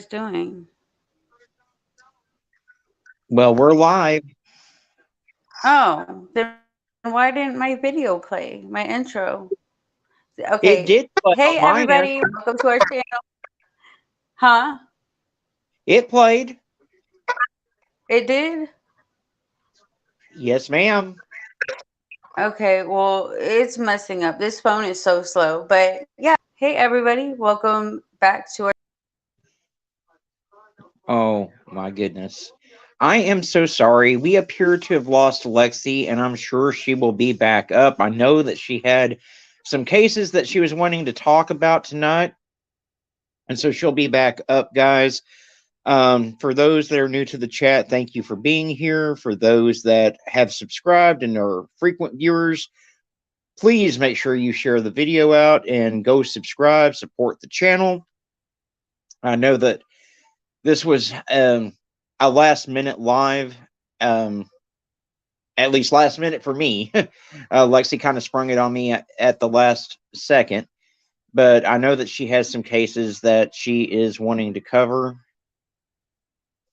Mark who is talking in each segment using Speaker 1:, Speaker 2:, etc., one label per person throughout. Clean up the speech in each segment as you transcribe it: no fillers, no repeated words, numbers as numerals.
Speaker 1: guys doing?
Speaker 2: Well, we're live.
Speaker 1: Oh, then why didn't my video play? My intro. Okay.
Speaker 2: It did
Speaker 1: Hey,
Speaker 2: play on my
Speaker 1: everybody.
Speaker 2: end.
Speaker 1: Welcome to our channel. Huh?
Speaker 2: It played.
Speaker 1: It did?
Speaker 2: Yes, ma'am.
Speaker 1: Okay. Well, it's messing up. This phone is so slow. But yeah. Hey, everybody. Welcome back to our.
Speaker 2: Oh, my goodness. I am so sorry. We appear to have lost Lexi, and I'm sure she will be back up. I know that she had some cases that she was wanting to talk about tonight, and so she'll be back up, guys. For those that are new to the chat, thank you for being here. For those that have subscribed and are frequent viewers, please make sure you share the video out and go subscribe, support the channel. I know that this was a last minute live, um, at least last minute for me. Lexi kind of sprung it on me at the last second, but I know that she has some cases that she is wanting to cover.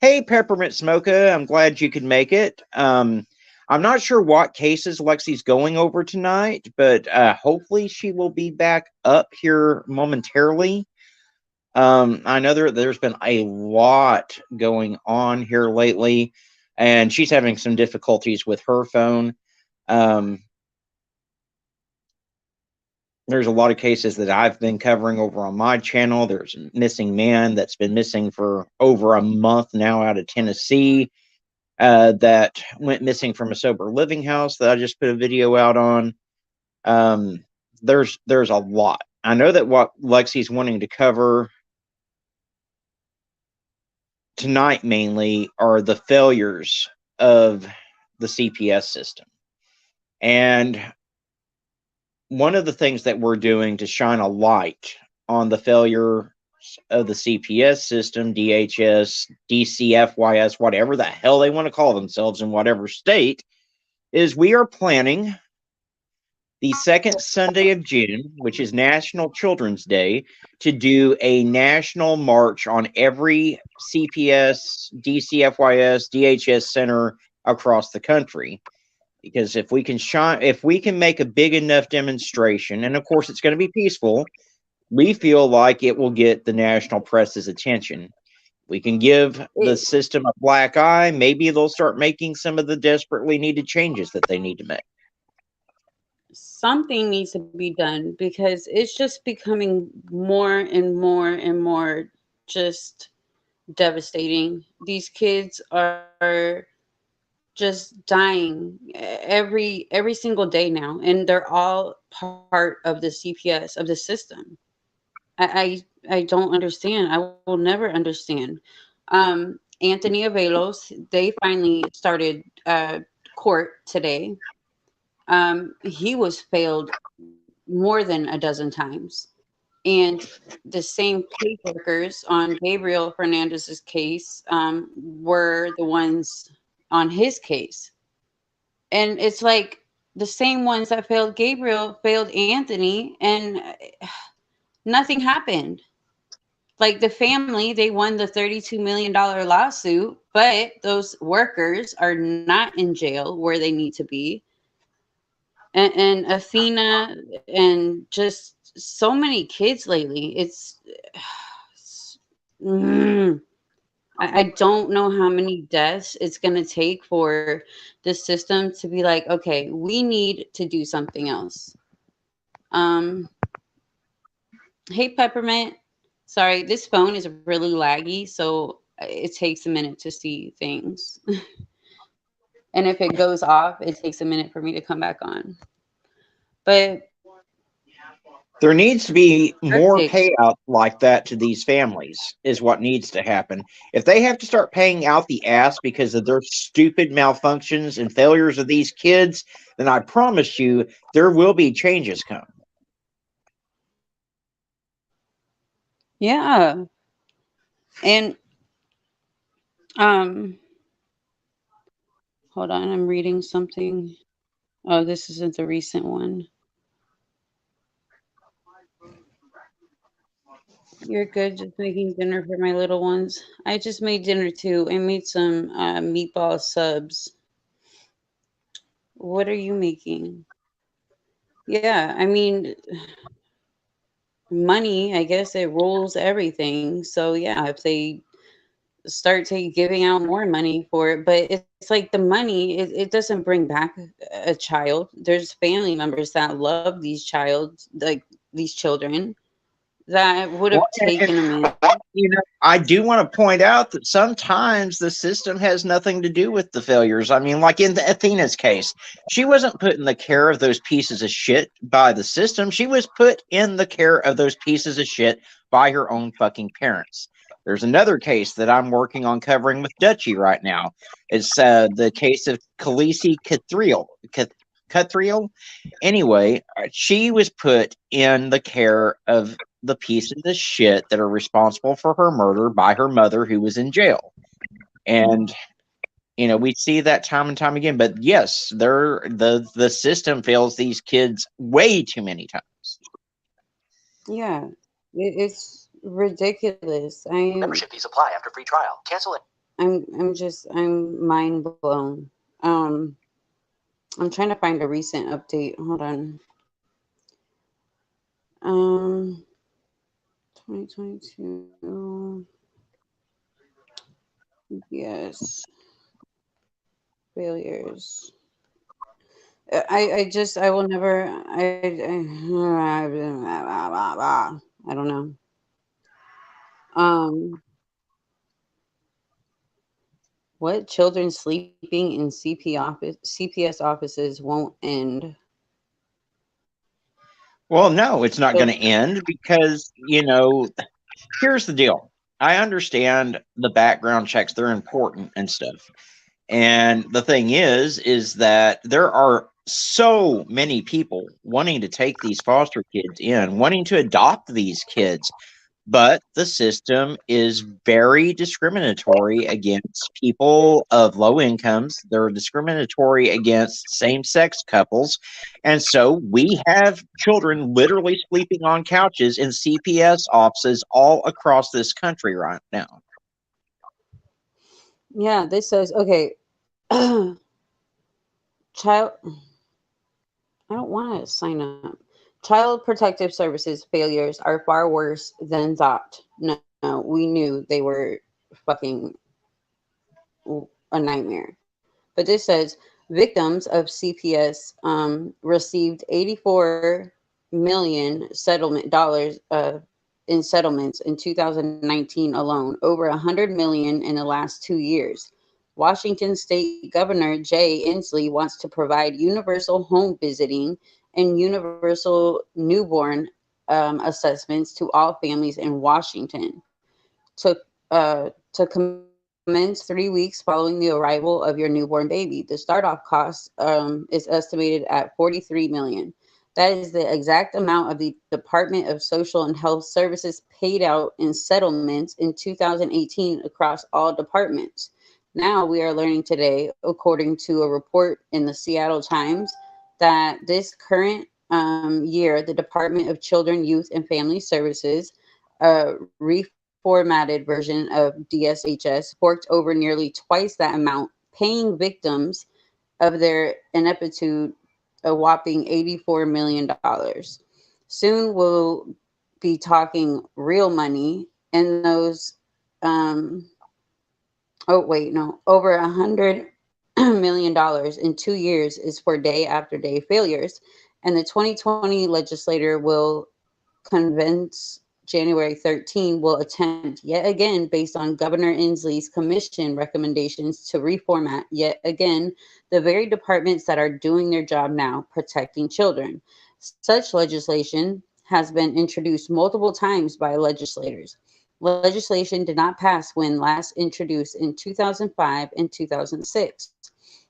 Speaker 2: Hey, Peppermint Smoka, I'm glad you could make it. I'm not sure what cases Lexi's going over tonight, but hopefully she will be back up here momentarily. I know there's been a lot going on here lately, and she's having some difficulties with her phone. Um, there's a lot of cases that I've been covering over on my channel. There's a missing man that's been missing for over a month now out of Tennessee, that went missing from a sober living house that I just put a video out on. Um, there's a lot. I know that what Lexi's wanting to cover tonight mainly are the failures of the CPS system. And one of the things that we're doing to shine a light on the failure of the CPS system, DHS, DCFYS, whatever the hell they want to call themselves in whatever state, is we are planning the second Sunday of June, which is National Children's Day, to do a national march on every CPS, DCFYS, DHS center across the country. Because if we can make a big enough demonstration, and of course it's going to be peaceful, we feel like it will get the national press's attention. We can give the
Speaker 1: It,
Speaker 2: system a black eye. Maybe they'll start making some of the desperately needed changes that they need to make.
Speaker 1: something needs to be done because it's just becoming more and more and more just devastating. These kids are just dying every single day now, and they're all part of the CPS of the system. I don't understand. I will never understand. Anthony Avelos, they finally started court today. He was failed more than a dozen times. And the same caseworkers on Gabriel Fernandez's case were the ones on his case. And it's like the same ones that failed Gabriel failed Anthony, and nothing happened. Like the family, they won the $32 million lawsuit, but those workers are not in jail where they need to be. And Athena and just so many kids lately. Mm, I don't know how many deaths it's going to take for the system to be like, okay, we need to do something else. Um, hey, Peppermint. Sorry, this phone is really laggy, so it takes a minute to see things. And if it goes off, it takes a minute for me to come back on. But
Speaker 2: There needs to be more
Speaker 1: verdict,
Speaker 2: payouts like that to these families, is what needs to happen. If they have to start paying out the ass because of their stupid malfunctions and failures of these kids, then I promise you there will be changes come.
Speaker 1: yeah. And um, hold on, I'm reading something. Oh, this isn't the recent one. You're good. Just making dinner for my little ones. I just made dinner too. I made some meatball subs. What are you making? Yeah, I mean, money, I guess it rules everything. So yeah, if they start giving out more money for it, but it's like the money, it doesn't bring back a child. There's family members that love these children that would
Speaker 2: Well,
Speaker 1: have
Speaker 2: and
Speaker 1: taken them in.
Speaker 2: I do want to point out that sometimes the system has nothing to do with the failures. I mean, like in the Athena's case, she wasn't put in the care of those pieces of shit by the system. She was put in the care of those pieces of shit by her own fucking parents. There's another case that I'm working on covering with Dutchy right now. It's the case of Khaleesi Cathriel. Cathriel. Anyway, she was put in the care of the pieces of shit that are responsible for her murder by her mother, who was in jail. And we see that time and time again. But yes, the system fails these kids way too many times.
Speaker 1: Yeah, it's ridiculous. I'm mind blown. Um, I'm trying to find a recent update. Hold on. Um, 2022. Yes, failures. I will never. I don't know. Um, what children sleeping in CPS offices won't end?
Speaker 2: Well, no, it's not
Speaker 1: So
Speaker 2: going to end because, here's the deal. I understand the background checks, they're important and stuff. And the thing is that there are so many people wanting to take these foster kids in, wanting to adopt these kids, but the system is very discriminatory against people of low incomes. They're discriminatory against same sex couples. And so we have children literally sleeping on couches in CPS offices all across this country right now.
Speaker 1: yeah, this says okay. Child, I don't want to sign up. Child Protective Services failures are far worse than thought. No, we knew they were fucking a nightmare. But this says victims of CPS received 84 million settlement dollars in settlements in 2019 alone, over 100 million in the last 2 years. Washington State Governor Jay Inslee wants to provide universal home visiting and universal newborn assessments to all families in Washington to commence 3 weeks following the arrival of your newborn baby. The start off cost is estimated at 43 million. That is the exact amount of the Department of Social and Health Services paid out in settlements in 2018 across all departments. Now we are learning today, according to a report in the Seattle Times, that this current year, the Department of Children, Youth, and Family Services reformatted version of DSHS forked over nearly twice that amount, paying victims of their ineptitude a whopping $84 million. Soon we'll be talking real money, and those, um, oh, wait, no, over $100 million in 2 years is for day after day failures. And the 2020 legislator will convince January 13 will attempt yet again, based on Governor Inslee's commission recommendations, to reformat yet again the very departments that are doing their job now, protecting children. Such legislation has been introduced multiple times by legislators. Legislation did not pass when last introduced in 2005 and 2006.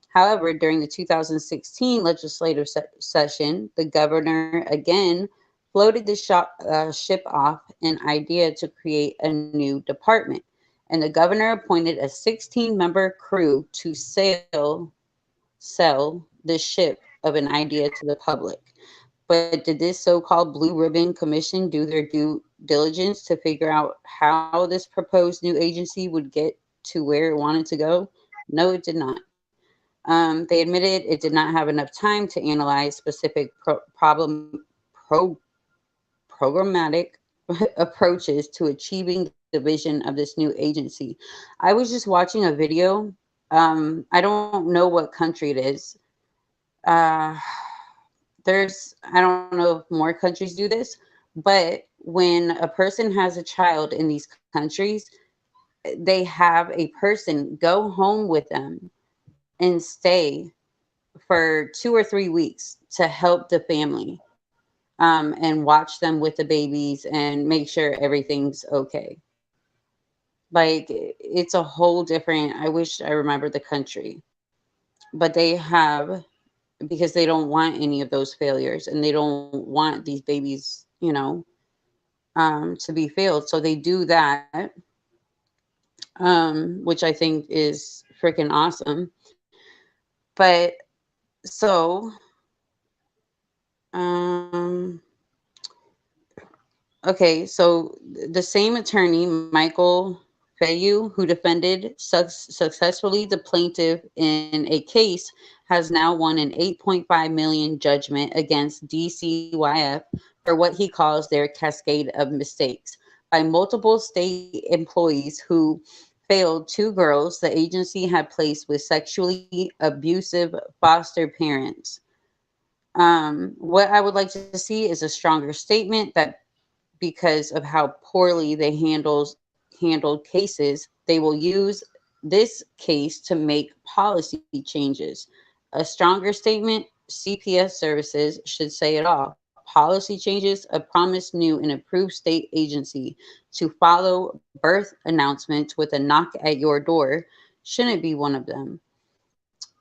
Speaker 1: However, during the 2016 legislative session, the governor again floated the ship off an idea to create a new department. And the governor appointed a 16-member crew to sell the ship of an idea to the public. But did this so-called blue ribbon commission do their due diligence to figure out how this proposed new agency would get to where it wanted to go? No, it did not. They admitted it did not have enough time to analyze specific programmatic approaches to achieving the vision of this new agency. I was just watching a video. I don't know what country it is. Uh, I don't know if more countries do this, but when a person has a child in these countries, they have a person go home with them and stay for 2 or 3 weeks to help the family, and watch them with the babies and make sure everything's okay. Like, it's a whole different, I wish I remember the country, but they have, because they don't want any of those failures and they don't want these babies, to be failed. So they do that, which I think is freaking awesome. But so, um, okay, so the same attorney, Michael Fayou, who defended successfully the plaintiff in a case, has now won an 8.5 million judgment against DCYF for what he calls their cascade of mistakes by multiple state employees who failed two girls the agency had placed with sexually abusive foster parents. What I would like to see is a stronger statement that because of how poorly they handled cases, they will use this case to make policy changes. A stronger statement, CPS services should say it all. Policy changes, a promised new and approved state agency to follow birth announcements with a knock at your door shouldn't be one of them.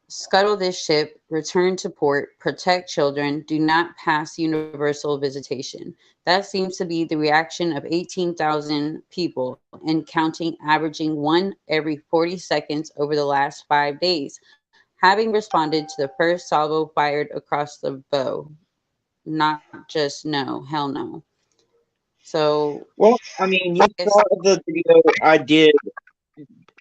Speaker 1: Scuttle this ship, return to port, protect children, do not pass universal visitation. That seems to be the reaction of 18,000 people and counting, averaging one every 40 seconds over the last 5 days, having responded to the first salvo fired across the bow. Not just no, hell no. So,
Speaker 2: Well, I mean, you
Speaker 1: yes,
Speaker 2: saw the video I did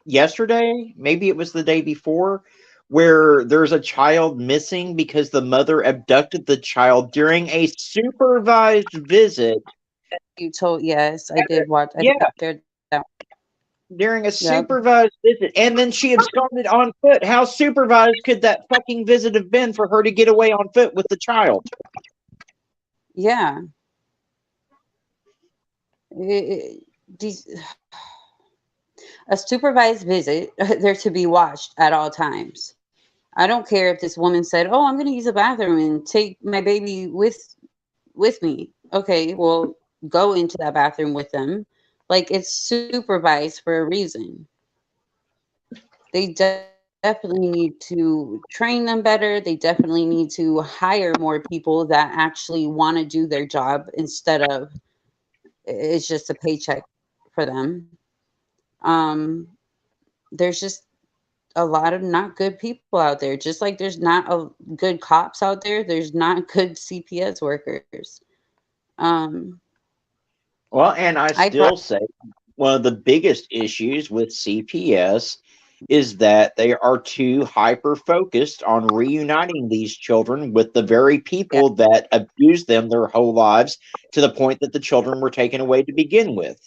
Speaker 2: yesterday, maybe it was the day before, where there's a child missing because the mother abducted the child during a supervised visit.
Speaker 1: you told, yes, I did watch, I
Speaker 2: Yeah,
Speaker 1: did share that.
Speaker 2: during a
Speaker 1: Yep.
Speaker 2: supervised visit, and then she absconded on foot. How supervised could that fucking visit have been for her to get away on foot with the child?
Speaker 1: Yeah. These a supervised visit, they're to be watched at all times. I don't care if this woman said, "Oh, I'm going to use a bathroom and take my baby with me." Okay, well, go into that bathroom with them. Like, it's supervised for a reason. They definitely need to train them better. They definitely need to hire more people that actually want to do their job instead of it's just a paycheck for them. Um, there's just a lot of not good people out there. Just like there's not good cops out there, there's not good CPS workers. Um,
Speaker 2: Well, and I
Speaker 1: I pro-
Speaker 2: still say one of the biggest issues with CPS is that they are too hyper focused on reuniting these children with the very
Speaker 1: yeah,
Speaker 2: people that abused them their whole lives to the point that the children were taken away to begin with.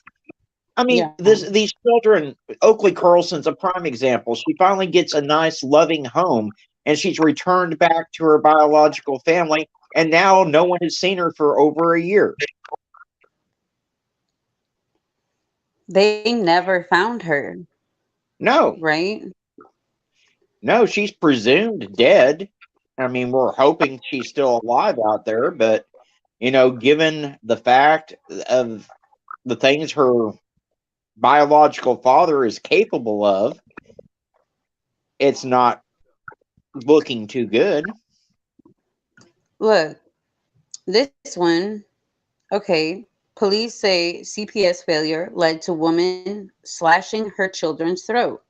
Speaker 2: I mean,
Speaker 1: yeah,
Speaker 2: these children, Oakley Carlson's a prime example. She finally gets a nice, loving home, and she's returned back to her biological family, and now no one has seen her for over a year.
Speaker 1: they never found her,
Speaker 2: No,
Speaker 1: right?
Speaker 2: no, she's presumed dead. I mean, we're hoping she's still alive out there, but given the fact of the things her biological father is capable of, it's not looking too good.
Speaker 1: Look, this one, okay. Police say CPS failure led to woman slashing her children's throat.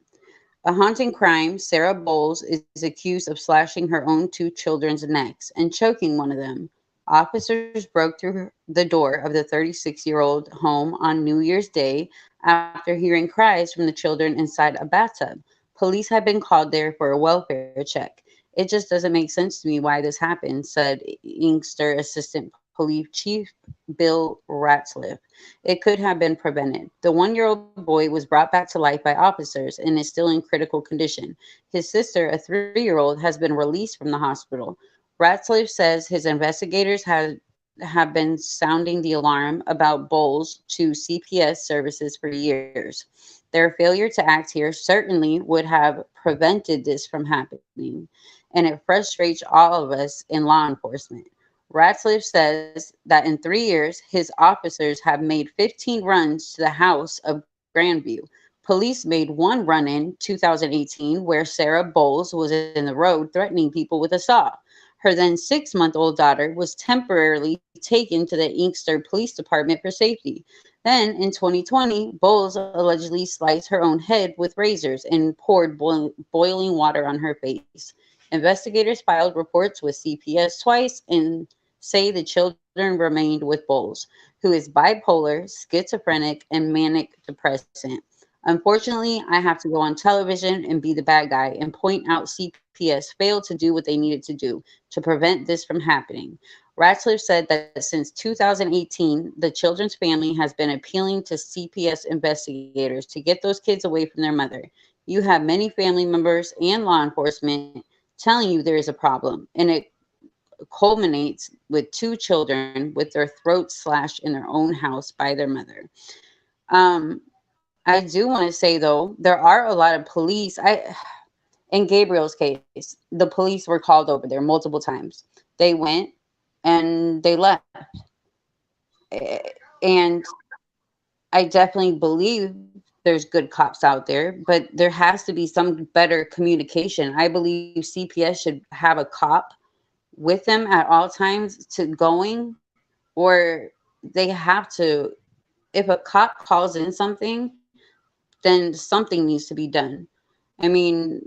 Speaker 1: A haunting crime, Sarah Bowles is accused of slashing her own two children's necks and choking one of them. Officers broke through the door of the 36-year-old home on New Year's Day after hearing cries from the children inside a bathtub. Police had been called there for a welfare check. It just doesn't make sense to me why this happened, said Inkster Assistant Police Chief Bill Ratzliff. It could have been prevented. The 1-year-old boy was brought back to life by officers and is still in critical condition. His sister, a 3-year-old, has been released from the hospital. Ratzliff says his investigators have been sounding the alarm about Bowles to CPS services for years. Their failure to act here certainly would have prevented this from happening, and it frustrates all of us in law enforcement. Ratzliff says that in 3 years, his officers have made 15 runs to the house of Grandview. Police made one run in 2018 where Sarah Bowles was in the road threatening people with a saw. Her then 6-month-old daughter was temporarily taken to the Inkster Police Department for safety. Then, in 2020, Bowles allegedly sliced her own head with razors and poured boiling water on her face. Investigators filed reports with CPS twice and say the children remained with Bowles, who is bipolar, schizophrenic, and manic depressant. Unfortunately, I have to go on television and be the bad guy and point out CPS failed to do what they needed to do to prevent this from happening. Ratcliffe said that since 2018, the children's family has been appealing to CPS investigators to get those kids away from their mother. You have many family members and law enforcement telling you there is a problem, and it culminates with 2 children with their throats slashed in their own house by their mother. Um, I do want to say though, there are a lot of police. In Gabriel's case, the police were called over there multiple times. They went and they left. Eh, And I definitely believe there's good cops out there, but there has to be some better communication. I believe CPS should have a cop with them at all times to going, or they have to, if a cop calls in something, then something needs to be done. I mean,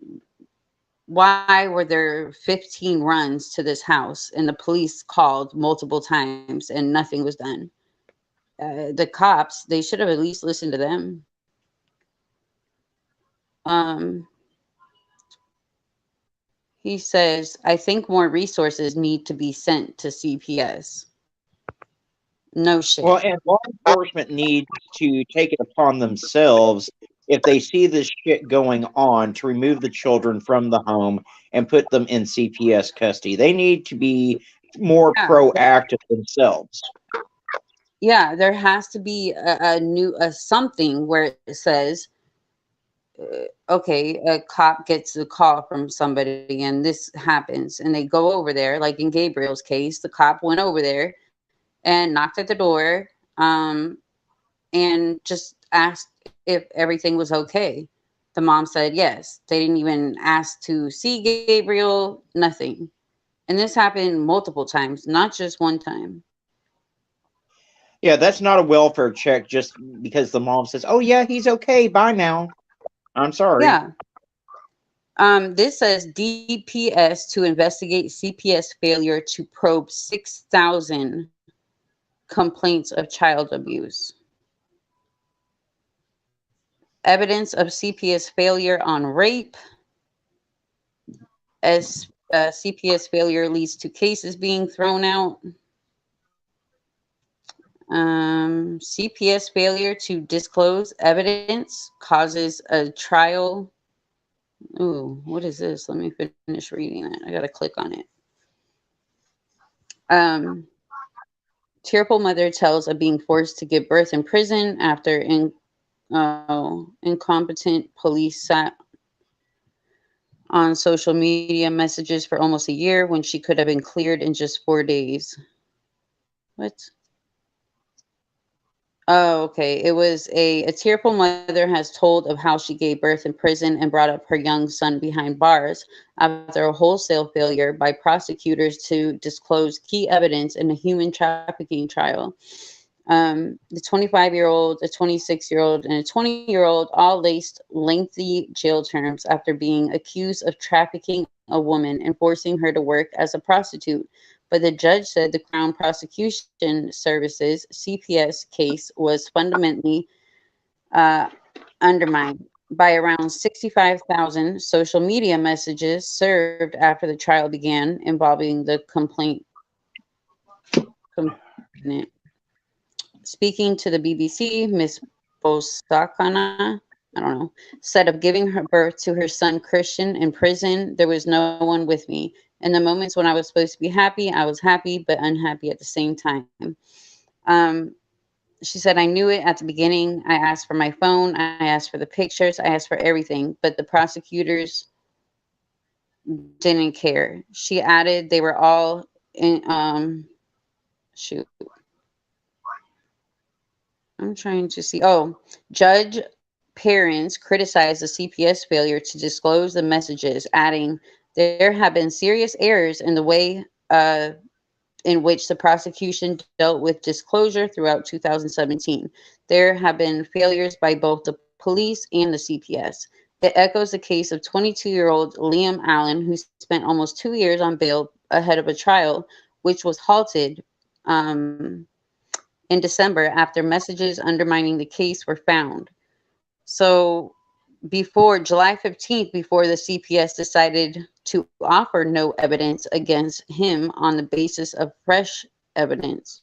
Speaker 1: why were there 15 runs to this house and the police called multiple times and nothing was done? The cops, they should have at least listened to them. Um, he says, I think more resources need to be sent to CPS. No shit.
Speaker 2: Well, and law enforcement needs to take it upon themselves if they see this shit going on to remove the children from the home and put them in CPS custody. They need to be more
Speaker 1: Yeah,
Speaker 2: proactive themselves.
Speaker 1: yeah. There has to be a something where it says, okay, a cop gets a call from somebody and this happens, and they go over there. Like in Gabriel's case, the cop went over there and knocked at the door, and just asked if everything was okay. The mom said yes. They didn't even ask to see Gabriel, nothing. And this happened multiple times, not just one time.
Speaker 2: Yeah, that's not a welfare check just because the mom says, "Oh yeah, he's okay. Bye now." I'm sorry.
Speaker 1: Yeah. This says DPS to investigate CPS failure to probe 6,000 complaints of child abuse. Evidence of CPS failure on rape, as CPS failure leads to cases being thrown out. CPS failure to disclose evidence causes a trial. Ooh, what is this? Let me finish reading it. I gotta click on it. Um, Tearful mother tells of being forced to give birth in prison after incompetent police sat on social media messages for almost a year when she could have been cleared in just 4 days. What? Oh, okay. It was a tearful mother has told of how she gave birth in prison and brought up her young son behind bars after a wholesale failure by prosecutors to disclose key evidence in a human trafficking trial. The 25-year-old, a 26-year-old, and a 20-year-old all laced lengthy jail terms after being accused of trafficking a woman and forcing her to work as a prostitute. but the judge said the Crown Prosecution Services (CPS) case was fundamentally uh, undermined by around 65,000 social media messages served after the trial began involving the complainant. Speaking to the BBC, Miss Bosakana, I don't know, said of giving her birth to her son Christian in prison, there was no one with me. In the moments when I was supposed to be happy, I was happy but unhappy at the same time. Um, she said, I knew it at the beginning. I asked for my phone. I asked for the pictures. I asked for everything. But the prosecutors didn't care. She added they were all in, shoot. I'm trying to see. Oh, Judge Perrins criticized the CPS failure to disclose the messages, adding, there have been serious errors in the way in which the prosecution dealt with disclosure throughout 2017. There have been failures by both the police and the CPS. It echoes the case of 22-year-old Liam Allen, who spent almost 2 years on bail ahead of a trial, which was halted um, in December after messages undermining the case were found. So before July 15th, before the CPS decided to offer no evidence against him on the basis of fresh evidence.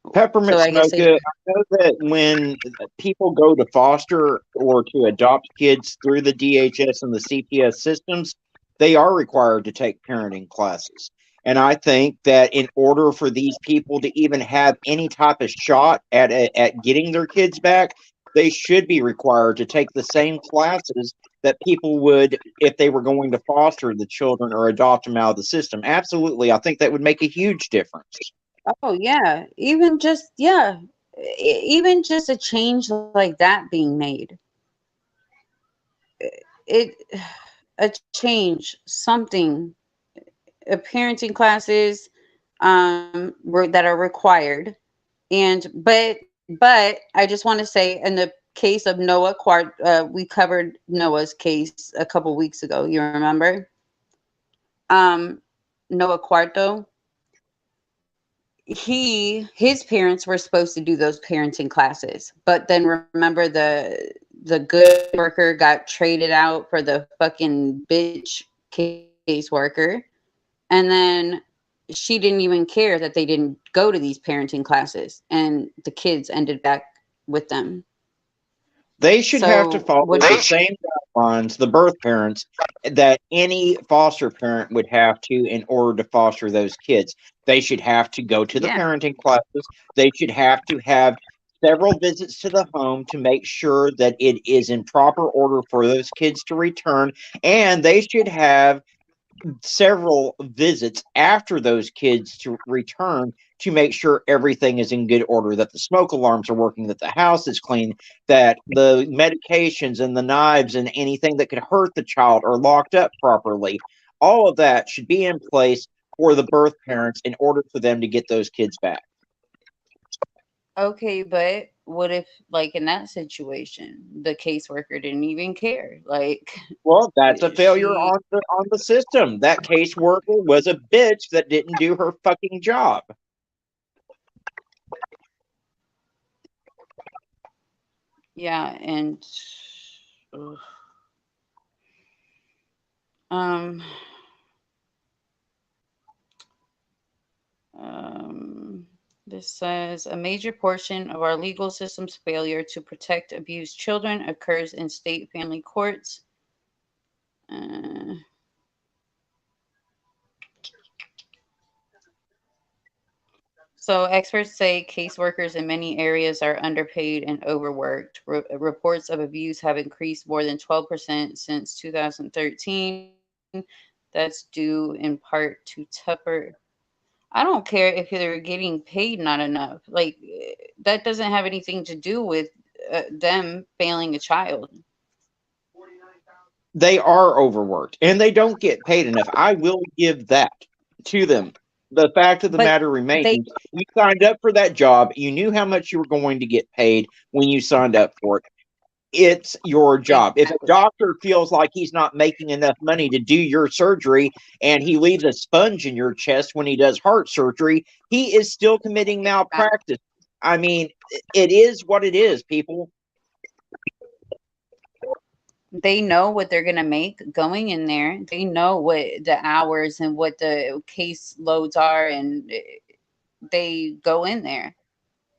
Speaker 1: So
Speaker 2: Peppermint
Speaker 1: I guess they,
Speaker 2: Smoke, I know that when people go to foster or to adopt kids through the DHS and the CPS systems, they are required to take parenting classes. And I think that in order for these people to even have any type of shot at getting their kids back, they should be required to take the same classes that people would if they were going to foster the children or adopt them out of the system. Absolutely. I think that would make a huge difference.
Speaker 1: oh yeah, even just a change like that being made, it a change, something, parenting classes that are required. And but I just want to say, in the case of Noah Quart, we covered Noah's case a couple weeks ago. You remember? Um, Noah Quarto. His parents were supposed to do those parenting classes, but then remember the good worker got traded out for the fucking bitch caseworker, and then she didn't even care that they didn't go to these parenting classes, and the kids ended back with them.
Speaker 2: They should have to
Speaker 1: So
Speaker 2: follow
Speaker 1: what?
Speaker 2: the same guidelines, the birth parents, that any foster parent would have to in order to foster those kids. They should have to go to the
Speaker 1: Yeah.
Speaker 2: parenting classes. They should have to have several visits to the home to make sure that it is in proper order for those kids to return. And they should have several visits after those kids to return to make sure everything is in good order, that the smoke alarms are working, that the house is clean, that the medications and the knives and anything that could hurt the child are locked up properly. All of that should be in place for the birth parents in order for them to get those kids back.
Speaker 1: Okay, but what if, like, in that situation, the caseworker didn't even care? Like,
Speaker 2: Well, that's a failure
Speaker 1: she,
Speaker 2: on the system. That caseworker was a bitch that didn't do her fucking job.
Speaker 1: yeah, and ugh, um, um, this says a major portion of our legal system's failure to protect abused children occurs in state family courts. Uh, So experts say caseworkers in many areas are underpaid and overworked. Reports of abuse have increased more than 12% since 2013. That's due in part to tougher. I don't care if they're getting paid not enough. Like, that doesn't have anything to do with them failing a child.
Speaker 2: They are overworked and they don't get paid enough. I will give that to them. The fact of the
Speaker 1: But
Speaker 2: matter
Speaker 1: they,
Speaker 2: remains, you signed up for that job. You knew how much you were going to get paid when you signed up for it. It's your job. If a
Speaker 1: Exactly.
Speaker 2: doctor feels like he's not making enough money to do your surgery and he leaves a sponge in your chest when he does heart surgery, he is still committing malpractice. I mean, it is what it is, people.
Speaker 1: They know what they're gonna make going in there. They know what the hours and what the case loads are, and they go in there.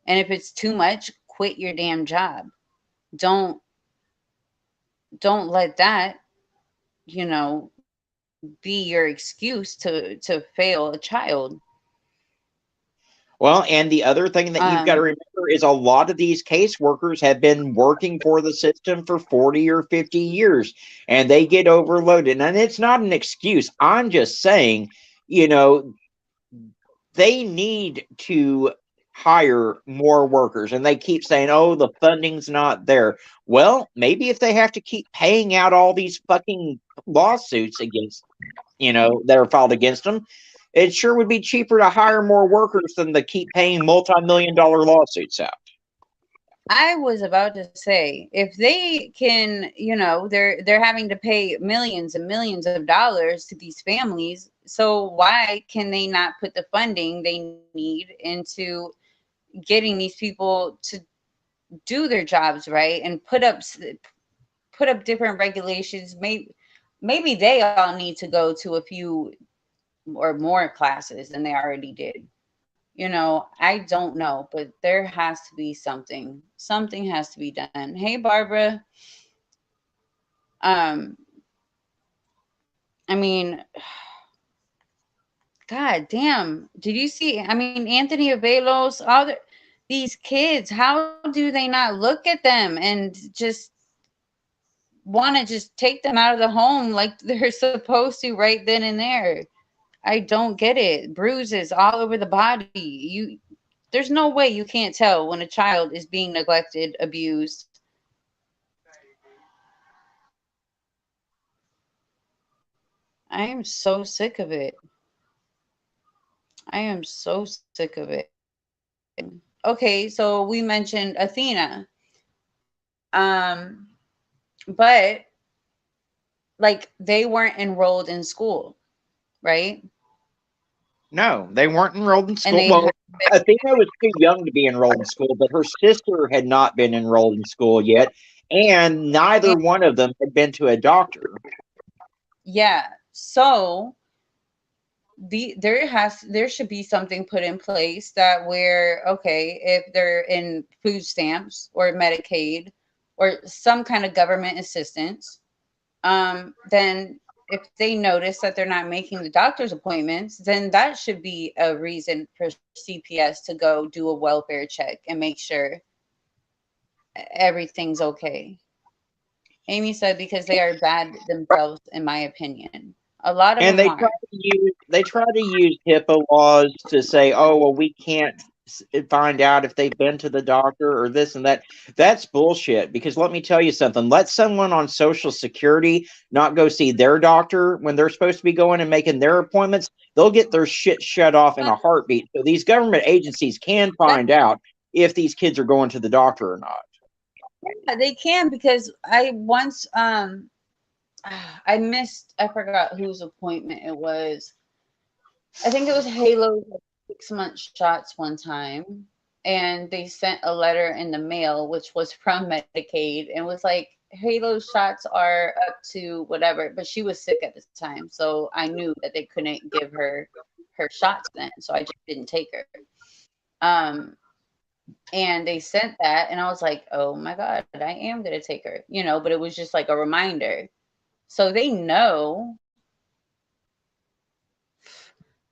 Speaker 1: And if it's too much, quit your damn job. Don't don't let that, be your excuse to fail a child.
Speaker 2: Well, and the other thing that you've got to
Speaker 1: Um,
Speaker 2: remember is a lot of these caseworkers have been working for the system for 40 or 50 years and they get overloaded. And it's not an excuse. I'm just saying, you know, they need to hire more workers and they keep saying, oh, the funding's not there. Well, maybe if they have to keep paying out all these fucking lawsuits against, that are filed against them, it sure would be cheaper to hire more workers than to keep paying multi-million-dollar lawsuits out.
Speaker 1: I was about to say, if they can, they're having to pay millions and millions of dollars to these families, so why can they not put the funding they need into getting these people to do their jobs right and put up different regulations? Maybe they all need to go to a few or more classes than they already did. I don't know, but there has to be something. Something has to be done. Hey, Barbara. Um, I mean, God damn. Did you see? I mean, Anthony Avelos, these kids, how do they not look at them and just want to just take them out of the home like they're supposed to right then and there? I don't get it. Bruises all over the body. There's no way you can't tell when a child is being neglected, abused. I am so sick of it. I am so sick of it. Okay, so we mentioned Athena. Um, but like they weren't enrolled in school, right?
Speaker 2: No, they weren't enrolled in
Speaker 1: And
Speaker 2: school.
Speaker 1: they
Speaker 2: Well,
Speaker 1: had
Speaker 2: Athena was too young to be enrolled in school, but her sister had not been enrolled in school yet, and neither one of them had been to a doctor.
Speaker 1: yeah. So there should be something put in place that where, okay, if they're in food stamps or Medicaid or some kind of government assistance, then if they notice that they're not making the doctor's appointments, then that should be a reason for CPS to go do a welfare check and make sure everything's okay. Amy said because they are bad themselves, in my opinion. A lot of
Speaker 2: And
Speaker 1: them
Speaker 2: they try
Speaker 1: are.
Speaker 2: to use HIPAA laws to say, oh, well, we can't find out if they've been to the doctor or this and that. That's bullshit. Because let me tell you something. Let someone on Social Security not go see their doctor when they're supposed to be going and making their appointments. They'll get their shit shut off in a heartbeat. So these government agencies can find out if these kids are going to the doctor or not.
Speaker 1: Yeah, they can because I once I forgot whose appointment it was. I think it was Halo's 6 month shots one time, and they sent a letter in the mail which was from Medicaid and was like, Halo's shots are up to whatever, but she was sick at the time, so I knew that they couldn't give her shots then, so I just didn't take her. Um, and they sent that, and I was like, oh my god, I am gonna take her, but it was just like a reminder. So they know.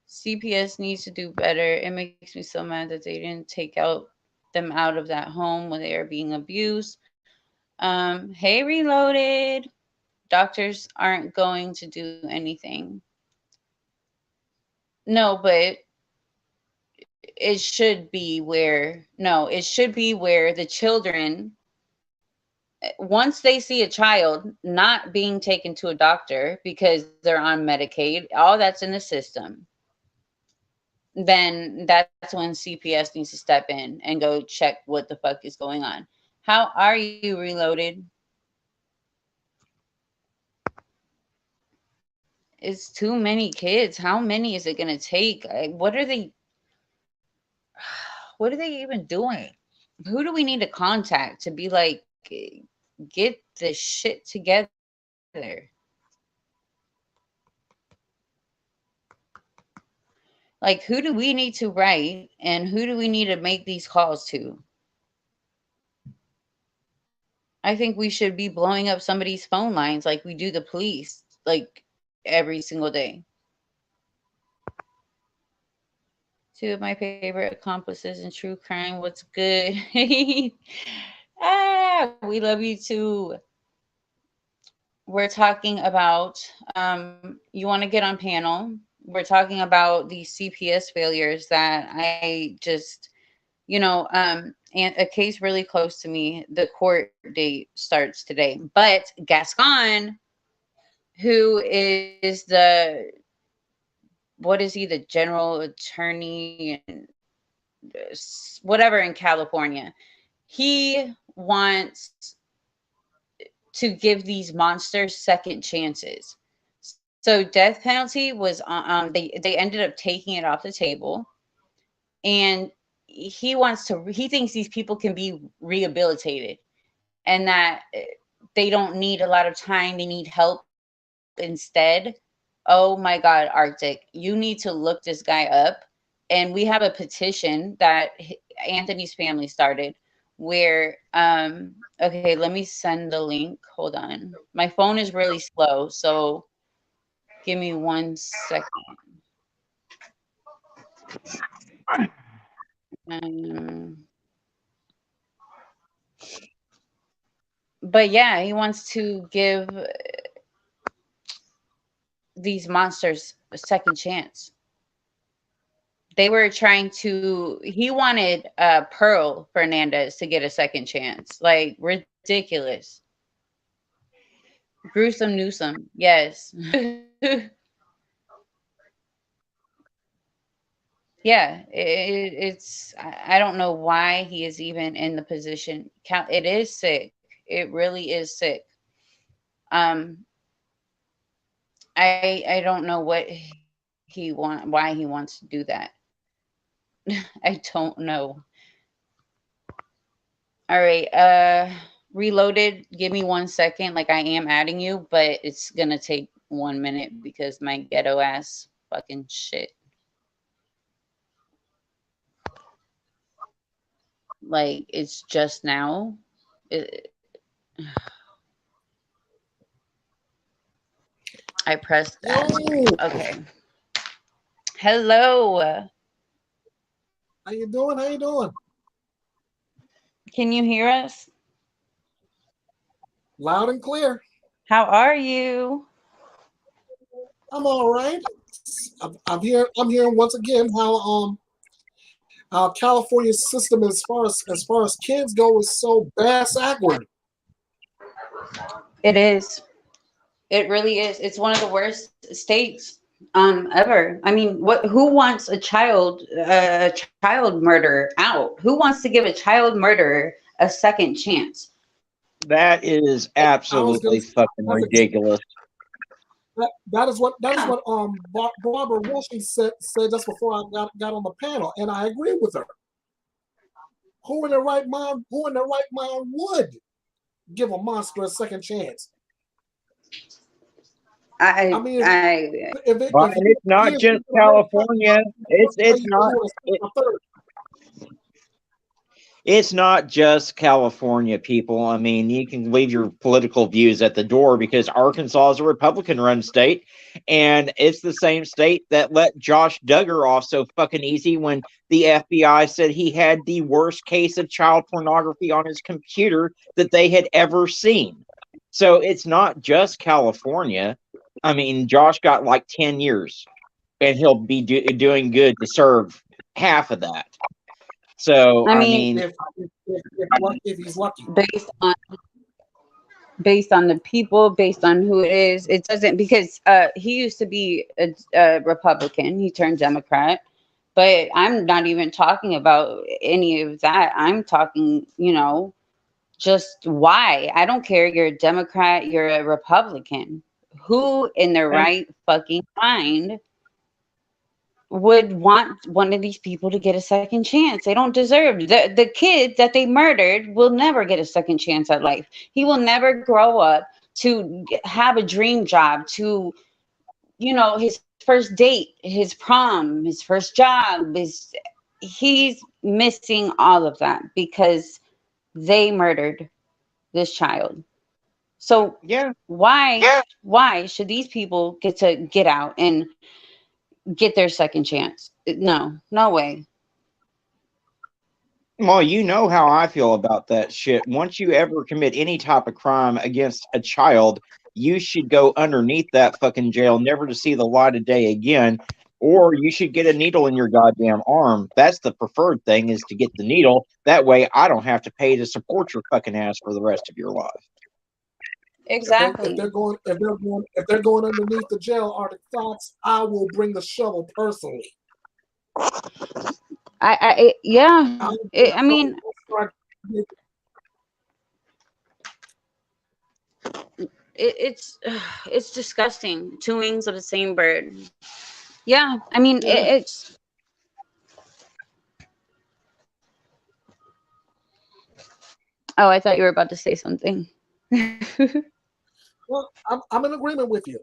Speaker 1: CPS needs to do better. It makes me so mad that they didn't take out them out of that home when they are being abused. Hey, Reloaded. Doctors aren't going to do anything. No, but it should be where, no, it should be where the children, once they see a child not being taken to a doctor because they're on Medicaid, all that's in the system, then that's when CPS needs to step in and go check what the fuck is going on. How are you, Reloaded? It's too many kids. How many is it gonna take? What are they even doing? Who do we need to contact to be like, get this shit together? Like, who do we need to write and who do we need to make these calls to? I think we should be blowing up somebody's phone lines like we do the police, like every single day. Two of my favorite accomplices in true crime. What's good? We love you too. We're talking about, you want to get on panel. We're talking about these CPS failures that I just, and a case really close to me, the court date starts today. But Gascon, who is what is he, the general attorney and whatever in California, he wants to give these monsters second chances. So death penalty was they ended up taking it off the table, and he thinks these people can be rehabilitated, and that they don't need a lot of time, they need help instead. Oh my god, Arctic, you need to look this guy up. And we have a petition that Anthony's family started where okay, let me send the link. Hold on. My phone is really slow, so give me 1 second. Um, but yeah, he wants to give these monsters a second chance. They were trying to, he wanted Pearl Fernandez to get a second chance. Like, ridiculous. Gruesome Newsome, yes. Yeah, I don't know why he is even in the position. It is sick. It really is sick. Um, I don't know what why he wants to do that. I don't know. All right, reloaded. Give me 1 second. Like, I am adding you, but it's gonna take 1 minute because my ghetto ass fucking shit. Like, it's just now. It, I pressed that.
Speaker 3: Yo,
Speaker 1: Okay. Hello.
Speaker 3: how you doing? How you doing?
Speaker 1: Can you hear us?
Speaker 3: Loud and clear.
Speaker 1: How are you?
Speaker 3: I'm all right. I'm here. I'm hearing once again how California's system as far as kids go is so bass backward.
Speaker 1: It is. It really is. It's one of the worst states ever. I mean, what? Who wants a child murderer out? Who wants to give a child murderer a second chance?
Speaker 2: That is
Speaker 3: I was gonna.
Speaker 2: absolutely fucking
Speaker 3: That's
Speaker 2: ridiculous.
Speaker 3: that is what Barbara Wilson said just before I got on the panel, and I agree with her. Who in their right mind would give a monster a second chance? I
Speaker 1: I
Speaker 3: mean,
Speaker 1: I
Speaker 2: But
Speaker 3: if
Speaker 2: and it's not
Speaker 3: years
Speaker 2: just
Speaker 3: into the whole
Speaker 2: California.
Speaker 3: how you gonna do a third?
Speaker 2: It's not just California, people. I mean, you can leave your political views at the door because Arkansas is a Republican run state. And it's the same state that let Josh Duggar off so fucking easy when the FBI said he had the worst case of child pornography on his computer that they had ever seen. So it's not just California. I mean, Josh got like 10 years and he'll be doing good to serve half of that. So,
Speaker 1: I
Speaker 2: I
Speaker 1: mean,
Speaker 2: mean,
Speaker 3: If he's lucky.
Speaker 1: based on the people, based on who it is, it doesn't, because he used to be a Republican. He turned Democrat. But I'm not even talking about any of that. I'm talking, just why. I don't care. You're a Democrat, you're a Republican. Who in their
Speaker 2: And
Speaker 1: right fucking mind would want one of these people to get a second chance? They don't deserve the kid that they murdered will never get a second chance at life. He will never grow up to have a dream job, to his first date, his prom, his first job. Is He's missing all of that because they murdered this child. So
Speaker 2: yeah,
Speaker 1: why should these people get to get out and get their second chance? No, no way.
Speaker 2: well, you know how I feel about that shit. Once you ever commit any type of crime against a child, you should go underneath that fucking jail, never to see the light of day again. Or you should get a needle in your goddamn arm. That's the preferred thing, is to get the needle. That way I don't have to pay to support your fucking ass for the rest of your life.
Speaker 1: Exactly.
Speaker 3: If they're going underneath the jail Arctic Fox, I will bring the shovel personally.
Speaker 1: Yeah.
Speaker 3: I will bring the
Speaker 1: I
Speaker 3: shovel
Speaker 1: mean,
Speaker 3: personally.
Speaker 1: it's it's disgusting. Two wings of the same bird. Yeah. I mean,
Speaker 3: Yeah.
Speaker 1: it's. Oh, I thought you were about to say something.
Speaker 3: Well, I'm in agreement with you.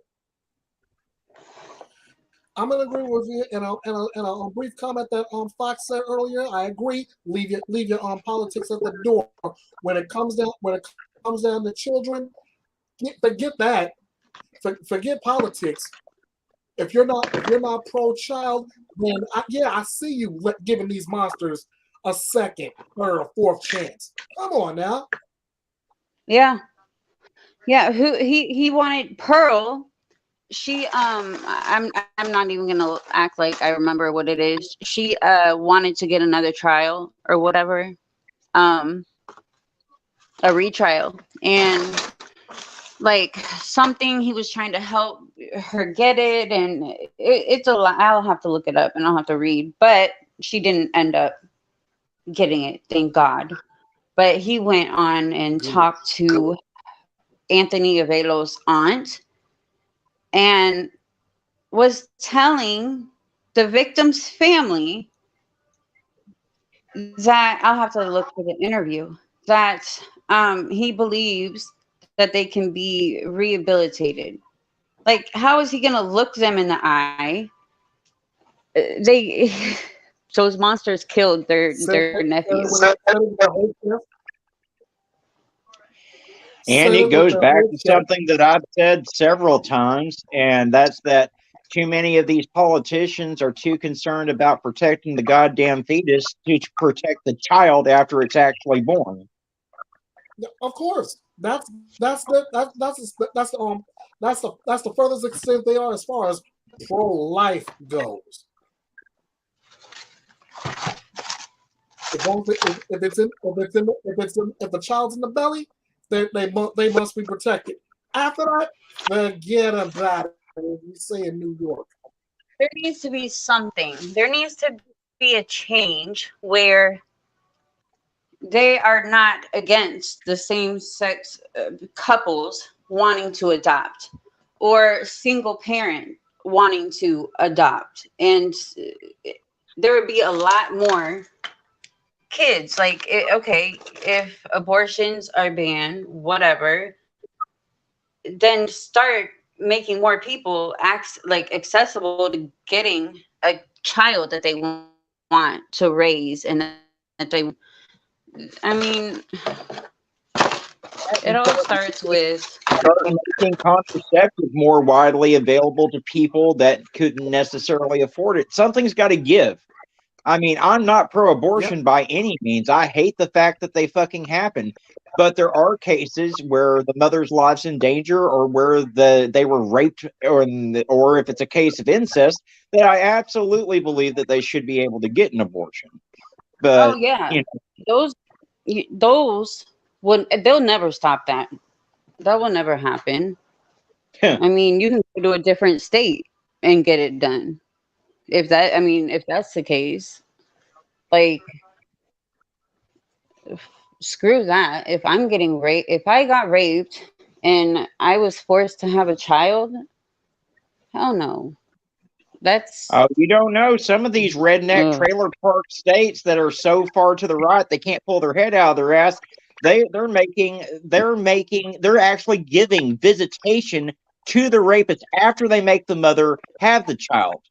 Speaker 3: I'm in agreement with you. And a brief comment that Fox said earlier. I agree. Leave your politics at the door. When it comes down to children, forget that. Forget politics. If you're not pro-child, then I see you giving these monsters a second, third, or fourth chance. Come on now.
Speaker 1: Yeah. Yeah. Who he wanted Pearl. She I'm not even gonna act like I remember what it is. She wanted to get another trial or whatever, um a retrial, and like something he was trying to help her get it, and it's a lot. I'll have to look it up and I'll have to read, but she didn't end up getting it, thank God. But he went on and
Speaker 3: Good.
Speaker 1: talked to Anthony Avelo's aunt and was telling the victim's family that I'll have to look for the interview, that he believes that they can be rehabilitated. Like, how is he going to look them in the eye? They those monsters killed their nephew.
Speaker 2: And
Speaker 3: Said
Speaker 2: it
Speaker 3: it with
Speaker 2: goes
Speaker 3: their
Speaker 2: back
Speaker 3: whole
Speaker 2: to
Speaker 3: chest.
Speaker 2: something that I've said several times, and that's that too many of these politicians are too concerned about protecting the goddamn fetus to protect the child after it's actually born.
Speaker 3: Of course, that's the furthest extent they are as far as pro-life goes. If the child's in the belly, they must be protected. After that, forget about it. We say in New York.
Speaker 1: There needs to be something. There needs to be a change where they are not against the same sex couples wanting to adopt or single parent wanting to adopt, and there would be a lot more kids. Like, okay, if abortions are banned, whatever, then start making more people like accessible to getting a child that they want to raise, and that they, I mean, it all starts with.
Speaker 2: Start making contraceptives more widely available to people that couldn't necessarily afford it. Something's got to give. I mean, I'm not
Speaker 3: Yep.
Speaker 2: pro-abortion by any means. I hate the fact that they fucking happen. But there are cases where the mother's life's in danger, or where they were raped, or if it's a case of incest, that I absolutely believe that they should be able to get an abortion.
Speaker 1: Oh
Speaker 2: But
Speaker 1: yeah,
Speaker 2: you
Speaker 1: those those would, they'll never stop that. That will never happen.
Speaker 2: know,
Speaker 1: I mean, you can go to a different state and get it done. If that, I mean, if that's the case, like, screw that. If I'm getting raped, if I got raped and I was forced to have a child. Hell no. That's
Speaker 2: You don't know some of these redneck
Speaker 1: ugh.
Speaker 2: trailer park states that are so far to the right they can't pull their head out of their ass. They're actually giving visitation to the rapist after they make the mother have the child.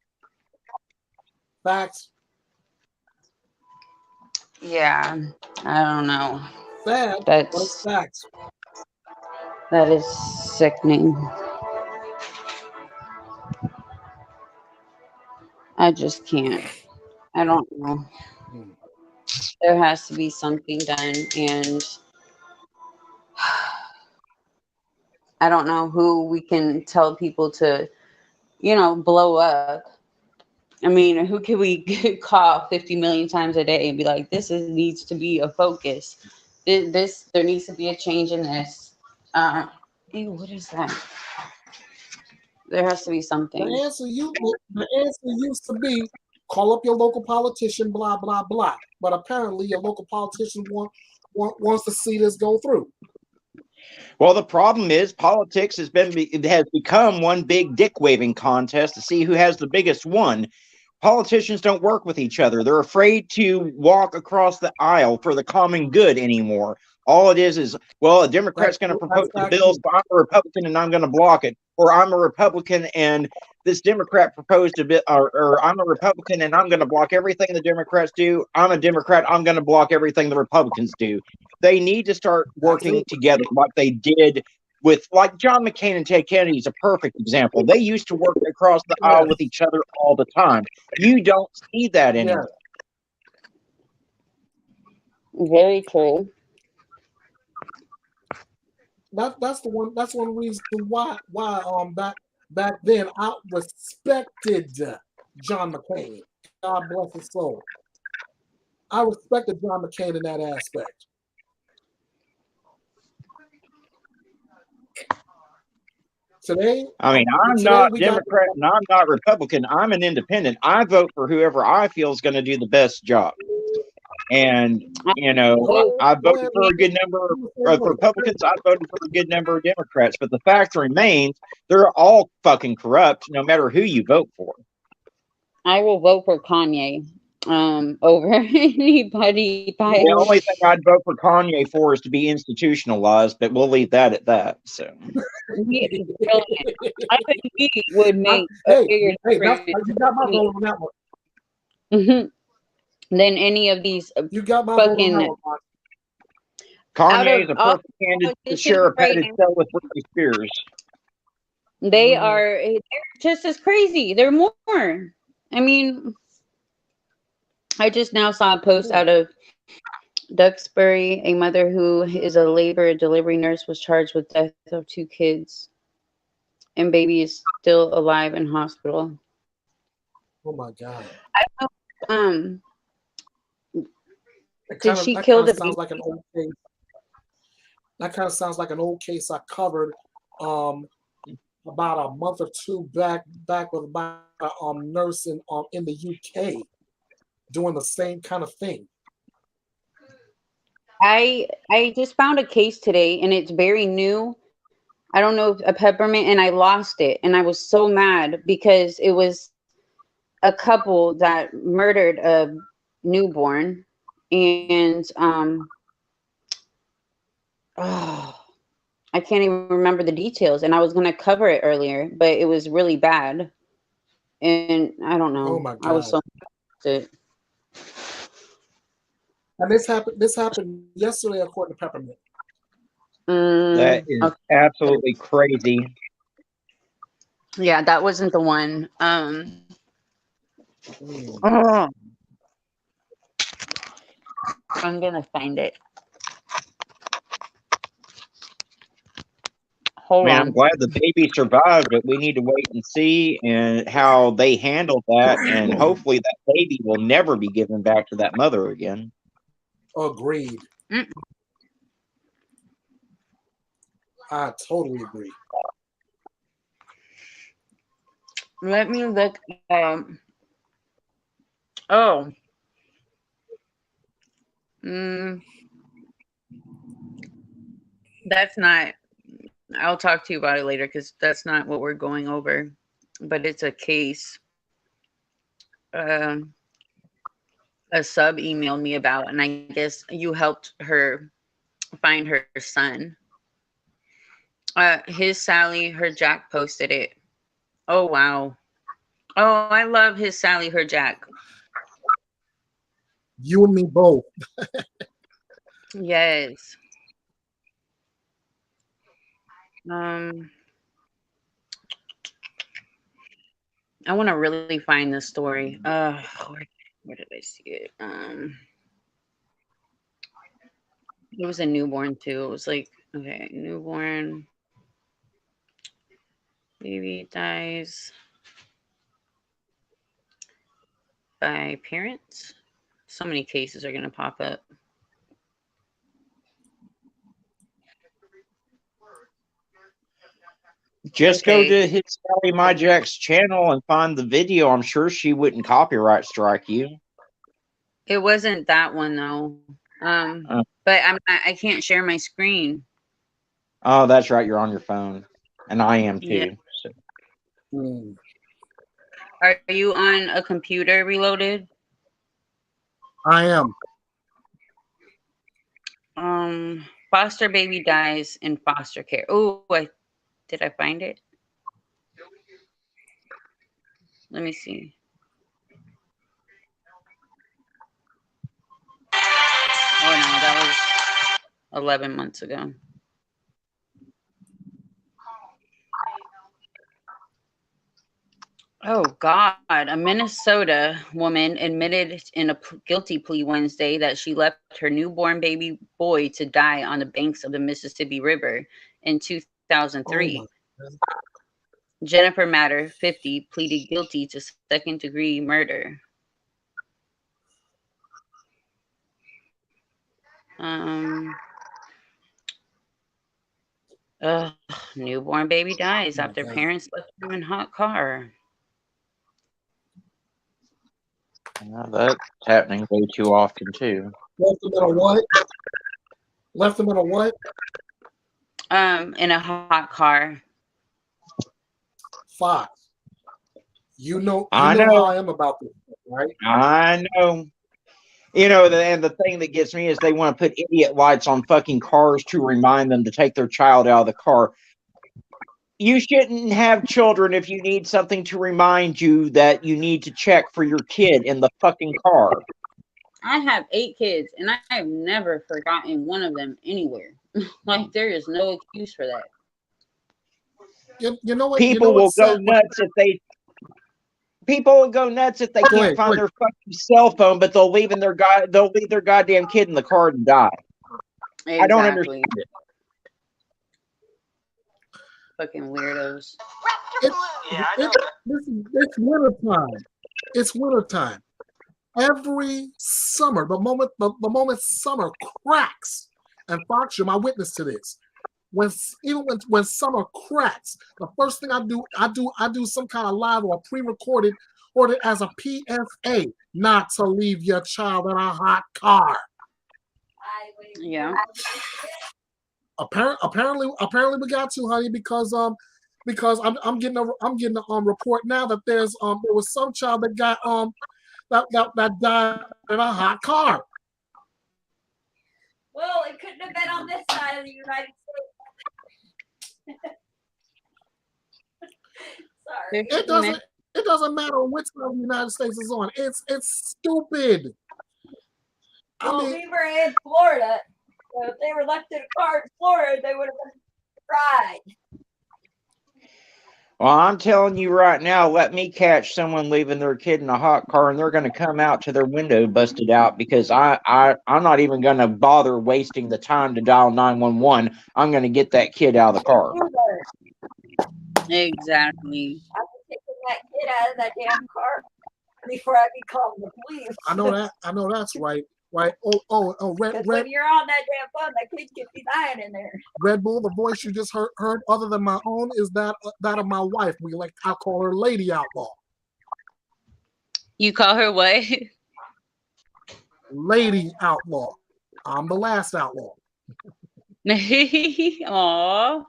Speaker 3: Facts.
Speaker 1: Yeah. I don't know.
Speaker 3: Sad, but it's
Speaker 1: That's
Speaker 3: facts.
Speaker 1: that is sickening. I just can't. I don't know.
Speaker 3: Hmm.
Speaker 1: There has to be something done, and I don't know who we can tell people to, blow up. I mean, who can we call 50 million times a day and be like, needs to be a focus. There needs to be a change in this. Uh, Ew, what is that? There has to be
Speaker 3: The
Speaker 1: something.
Speaker 3: answer used to be call up your local politician, blah blah blah. But apparently, your local politician wants to see this go through.
Speaker 2: Well, the problem is politics has become one big dick waving contest to see who has the biggest one. Politicians don't work with each other. They're afraid to walk across the aisle for the common good anymore. All it is, well, a Democrat's going to propose
Speaker 3: That's
Speaker 2: the
Speaker 3: fact
Speaker 2: bill,
Speaker 3: too.
Speaker 2: so I'm a Republican and I'm going to block it. Or I'm a Republican and this Democrat proposed a bit, or I'm a Republican and I'm going to block everything the Democrats do. I'm a Democrat, I'm going to block everything the Republicans do. They need to start working
Speaker 3: Absolutely.
Speaker 2: together like they did with, like, John McCain and Ted Kennedy is a perfect example. They used to work across the
Speaker 3: Yeah.
Speaker 2: aisle with each other all the time. You don't see that
Speaker 3: Yeah.
Speaker 2: anymore.
Speaker 1: Very true.
Speaker 3: That's the one. That's one reason why back then I respected John McCain. God bless his soul. I respected John McCain in that aspect. Today,
Speaker 2: I mean, I'm
Speaker 3: today
Speaker 2: not
Speaker 3: we got
Speaker 2: Democrat and I'm not Republican. I'm an independent. I vote for whoever I feel is going to do the best job. And,
Speaker 3: go ahead,
Speaker 2: I
Speaker 3: go
Speaker 2: voted
Speaker 3: ahead.
Speaker 2: for a good number of Republicans. I voted for a good number of Democrats. But the fact remains, they're all fucking corrupt, no matter who you vote for.
Speaker 1: I will vote for Kanye over anybody by
Speaker 2: The only thing I'd vote for Kanye for is to be institutionalized, but we'll leave that at that. So,
Speaker 1: he is brilliant. I think he would make a
Speaker 3: Hey,
Speaker 1: bigger
Speaker 3: hey, that's
Speaker 1: difference
Speaker 3: you got my vote on that one.
Speaker 1: than any of these
Speaker 3: You got my vote on that
Speaker 1: fucking
Speaker 3: one.
Speaker 1: out
Speaker 2: Kanye
Speaker 1: of
Speaker 2: is a
Speaker 1: all
Speaker 2: perfect candidate to
Speaker 1: politicians
Speaker 2: share a
Speaker 1: right
Speaker 2: padded
Speaker 1: now.
Speaker 2: cell with Britney Spears.
Speaker 1: They
Speaker 3: Mm-hmm.
Speaker 1: are they're just as crazy. They're more. I mean, I just now saw a post
Speaker 3: Yeah.
Speaker 1: out of Duxbury. A mother who is a labor and delivery nurse was charged with death of two kids, and baby is still alive in hospital.
Speaker 3: Oh my God.
Speaker 1: Um,
Speaker 3: It
Speaker 1: did
Speaker 3: kind of
Speaker 1: she
Speaker 3: that
Speaker 1: kill
Speaker 3: kind of
Speaker 1: the
Speaker 3: sounds
Speaker 1: baby?
Speaker 3: like an old case. That kind of sounds like an old case I covered um about a month or two back with about a nurse in the UK doing the same kind of thing.
Speaker 1: I just found a case today, and it's very new. I don't know if a peppermint, and I lost it, and I was so mad because it was a couple that murdered a newborn, and oh, I can't even remember the details. And I was gonna cover it earlier, but it was really bad, and I don't
Speaker 3: Oh
Speaker 1: know.
Speaker 3: my
Speaker 1: I was
Speaker 3: God.
Speaker 1: so mad.
Speaker 3: And this happened yesterday according to Peppermint.
Speaker 2: That is
Speaker 1: Okay.
Speaker 2: absolutely crazy.
Speaker 1: Yeah, that wasn't the one.
Speaker 3: Mm.
Speaker 1: Oh, I'm gonna find it. Hold
Speaker 2: Man, I'm
Speaker 1: on.
Speaker 2: glad the baby survived, but we need to wait and see and how they handle that, and hopefully that baby will never be given back to that mother again.
Speaker 3: Agreed.
Speaker 1: Mm,
Speaker 3: I totally agree.
Speaker 1: Let me look. Oh, mm, that's not. I'll talk to you about it later because that's not what we're going over. But it's a case um, a sub emailed me about, and I guess you helped her find her son. His Sally, her Jack posted it. Oh, wow. Oh, I love his Sally, her Jack.
Speaker 3: You and me both.
Speaker 1: Yes. Um, I want to really find this story. Where did I see it? It was a newborn too. It was like, okay, newborn baby dies by parents. So many cases are gonna pop up.
Speaker 2: Just go
Speaker 1: Okay,
Speaker 2: to his Sally My Jack's channel and find the video. I'm sure she wouldn't copyright strike you.
Speaker 1: it wasn't that one though.
Speaker 2: Uh,
Speaker 1: But I can't share my screen.
Speaker 2: oh, that's right. You're on your phone, and I am
Speaker 1: Yeah.
Speaker 2: too. So.
Speaker 3: Hmm.
Speaker 1: Are you on a computer reloaded?
Speaker 3: I am.
Speaker 1: Foster baby dies in foster care. Oh, did I find it? Let me see. Oh no, that was 11 months ago. Oh God, a Minnesota woman admitted in a guilty plea Wednesday that she left her newborn baby boy to die on the banks of the Mississippi River in
Speaker 3: Oh
Speaker 1: 2003.
Speaker 3: my God.
Speaker 1: Jennifer Matter, 50, pleaded guilty to second-degree murder. Um, ugh, newborn baby dies
Speaker 3: Oh my
Speaker 1: after
Speaker 3: God.
Speaker 1: parents left him in hot car.
Speaker 2: That's happening way too often too.
Speaker 3: Left them in a what? Left them in a what?
Speaker 1: In a hot car.
Speaker 3: Fox. You
Speaker 2: I
Speaker 3: know how
Speaker 2: know.
Speaker 3: I am about this, right?
Speaker 2: I know. And the thing that gets me is they want to put idiot lights on fucking cars to remind them to take their child out of the car. You shouldn't have children if you need something to remind you that you need to check for your kid in the fucking car.
Speaker 1: I have 8 kids, and I have never forgotten one of them anywhere. Like there is no excuse for that.
Speaker 3: You know what? You know
Speaker 2: People will
Speaker 3: what's
Speaker 2: go
Speaker 3: sad?
Speaker 2: nuts if they People will go nuts if they
Speaker 3: Go
Speaker 2: can't
Speaker 3: ahead. Go
Speaker 2: find
Speaker 3: ahead.
Speaker 2: their fucking cell phone, but they'll leave their goddamn kid in the car and die. I don't understand
Speaker 1: Exactly.
Speaker 2: it.
Speaker 1: Fucking weirdos.
Speaker 3: It, it, it's winter time. It's winter time. Every summer, the moment summer cracks, and Fox, you're my witness to this. When summer cracks, the first thing I do some kind of live or pre-recorded or as a PSA not to leave your child in a hot car.
Speaker 1: Yeah.
Speaker 3: Apparently we got to, honey, because I'm getting a report now that there was some child that got that died in a hot car.
Speaker 4: Well, it couldn't have been on this side of the United States. Sorry.
Speaker 3: It doesn't matter which side of the United States is on. It's stupid.
Speaker 4: Well, we were in Florida. So if they were left in a car in Florida, they would have been fried.
Speaker 2: Well, I'm telling you right now, let me catch someone leaving their kid in a hot car and they're going to come out to their window busted out because I'm not even going to bother wasting the time to dial 911. I'm going to get that kid out of the car.
Speaker 1: Exactly.
Speaker 4: I was taking that kid out of that damn car before I be calling the police.
Speaker 3: I know that's right. Right. Red
Speaker 4: when you're on that damn phone, that kid could be dying in there.
Speaker 3: Red Bull, the voice you just heard other than my own is that of my wife. I call her Lady Outlaw.
Speaker 1: You call her what?
Speaker 3: Lady Outlaw. I'm the last outlaw.
Speaker 1: Aw.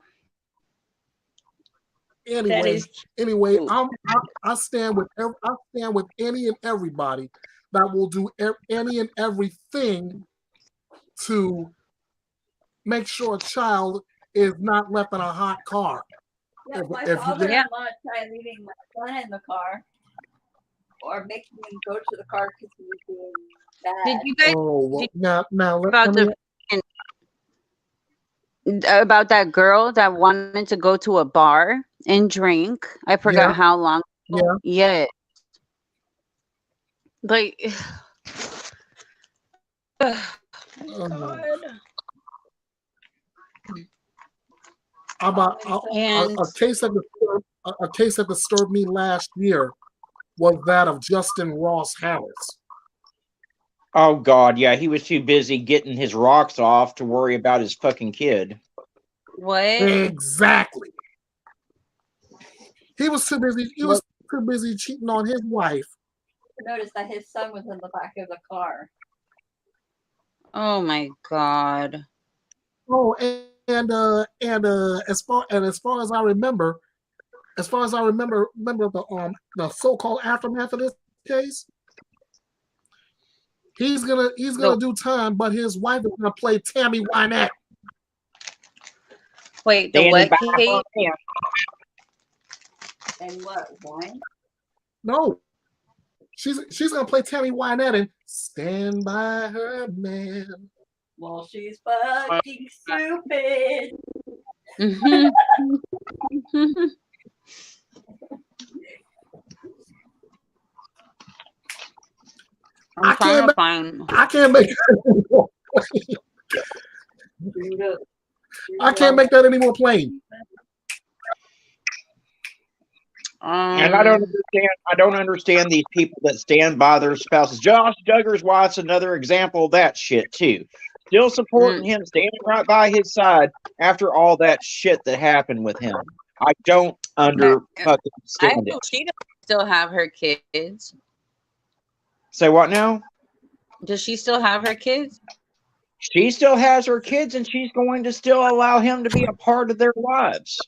Speaker 1: That
Speaker 3: Anyway,
Speaker 1: is
Speaker 3: anyway,
Speaker 1: true.
Speaker 3: I stand with I stand with any and everybody that will do any and everything to make sure a child is not left in a hot car.
Speaker 4: Yep, my
Speaker 3: If you
Speaker 4: father
Speaker 3: get
Speaker 1: Yeah.
Speaker 4: in law tried leaving my son in the car or making him go to the car because he was being
Speaker 1: Did
Speaker 4: bad.
Speaker 1: you guys
Speaker 3: oh
Speaker 1: did
Speaker 3: well, now
Speaker 1: you about
Speaker 3: let me
Speaker 1: about that girl that wanted to go to a bar and drink? I
Speaker 3: yeah
Speaker 1: forgot how long ago.
Speaker 3: yeah
Speaker 1: Yeah. Like
Speaker 3: um,
Speaker 1: God.
Speaker 3: about
Speaker 4: Father said,
Speaker 1: And
Speaker 3: a case that disturbed a case that disturbed me last year was that of Justin Ross Harris.
Speaker 2: Oh God, yeah, he was too busy getting his rocks off to worry about his fucking kid.
Speaker 1: what?
Speaker 3: Exactly. He was too busy. He
Speaker 1: What?
Speaker 3: was too busy cheating on his wife.
Speaker 4: noticed that his son was in the back of the car.
Speaker 1: Oh my God.
Speaker 3: Oh, and as far as I remember, remember the so-called aftermath of this case, he's
Speaker 1: The
Speaker 3: gonna do time, but his wife is gonna play Tammy Wynette.
Speaker 1: wait, the
Speaker 2: Standing
Speaker 1: what
Speaker 2: by
Speaker 1: case?
Speaker 2: him.
Speaker 4: And what, one?
Speaker 3: No, she's gonna play Tammy Wynette and Stand by Her Man.
Speaker 4: Well, she's fucking stupid.
Speaker 1: Mhm. I'm
Speaker 3: I
Speaker 1: trying
Speaker 3: can't
Speaker 1: to find.
Speaker 3: I can't make
Speaker 4: Screwed up.
Speaker 3: I
Speaker 4: Screwed
Speaker 3: can't
Speaker 4: up.
Speaker 3: make that any more plain.
Speaker 2: And
Speaker 1: Um.
Speaker 2: I don't understand these people that stand by their spouses. Josh Duggar's wife's another example of that shit too. Still supporting
Speaker 1: mm,
Speaker 2: him, standing right by his side after all that shit that happened with him. I don't
Speaker 1: I,
Speaker 2: under fucking
Speaker 1: I
Speaker 2: stand
Speaker 1: hope
Speaker 2: it.
Speaker 1: she does still have her kids.
Speaker 2: Say what now?
Speaker 1: Does she still have her kids?
Speaker 2: She still has her kids and she's going to still allow him to be a part of their lives.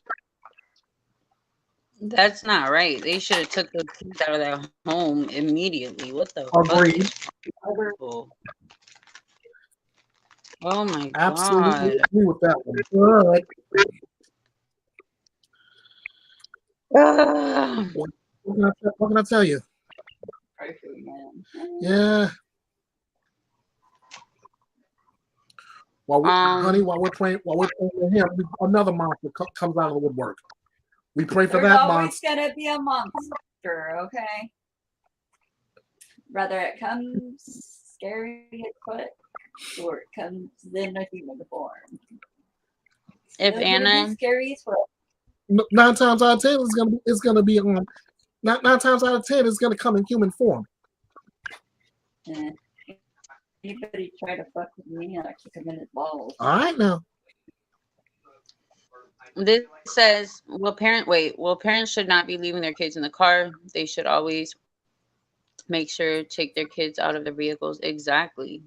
Speaker 1: That's not right. They should have took the kids out of their home immediately. What the fuck
Speaker 3: Agreed.
Speaker 1: is people? Oh my
Speaker 3: Absolutely
Speaker 1: God.
Speaker 3: agree with that one. But
Speaker 1: Ah,
Speaker 3: what can I tell you?
Speaker 4: Pray for you, man.
Speaker 3: Yeah. Honey,
Speaker 1: um,
Speaker 3: while we're praying for him, another monster comes out of the woodwork. We pray for
Speaker 4: There's
Speaker 3: that
Speaker 4: always
Speaker 3: monster.
Speaker 4: gonna be a monster, okay? Whether it comes scary as fuck or it comes in a human form.
Speaker 1: if
Speaker 4: Still gonna be
Speaker 1: Anna,
Speaker 4: scary as fuck.
Speaker 3: 9 times out of 10, it's gonna be nine times out of 10, it's gonna come in human form.
Speaker 4: Eh. Anybody try to fuck with me, I kick him in his balls.
Speaker 3: All right now.
Speaker 1: this says, well, parents should not be leaving their kids in the car. They should always make sure to take their kids out of their vehicles. Exactly.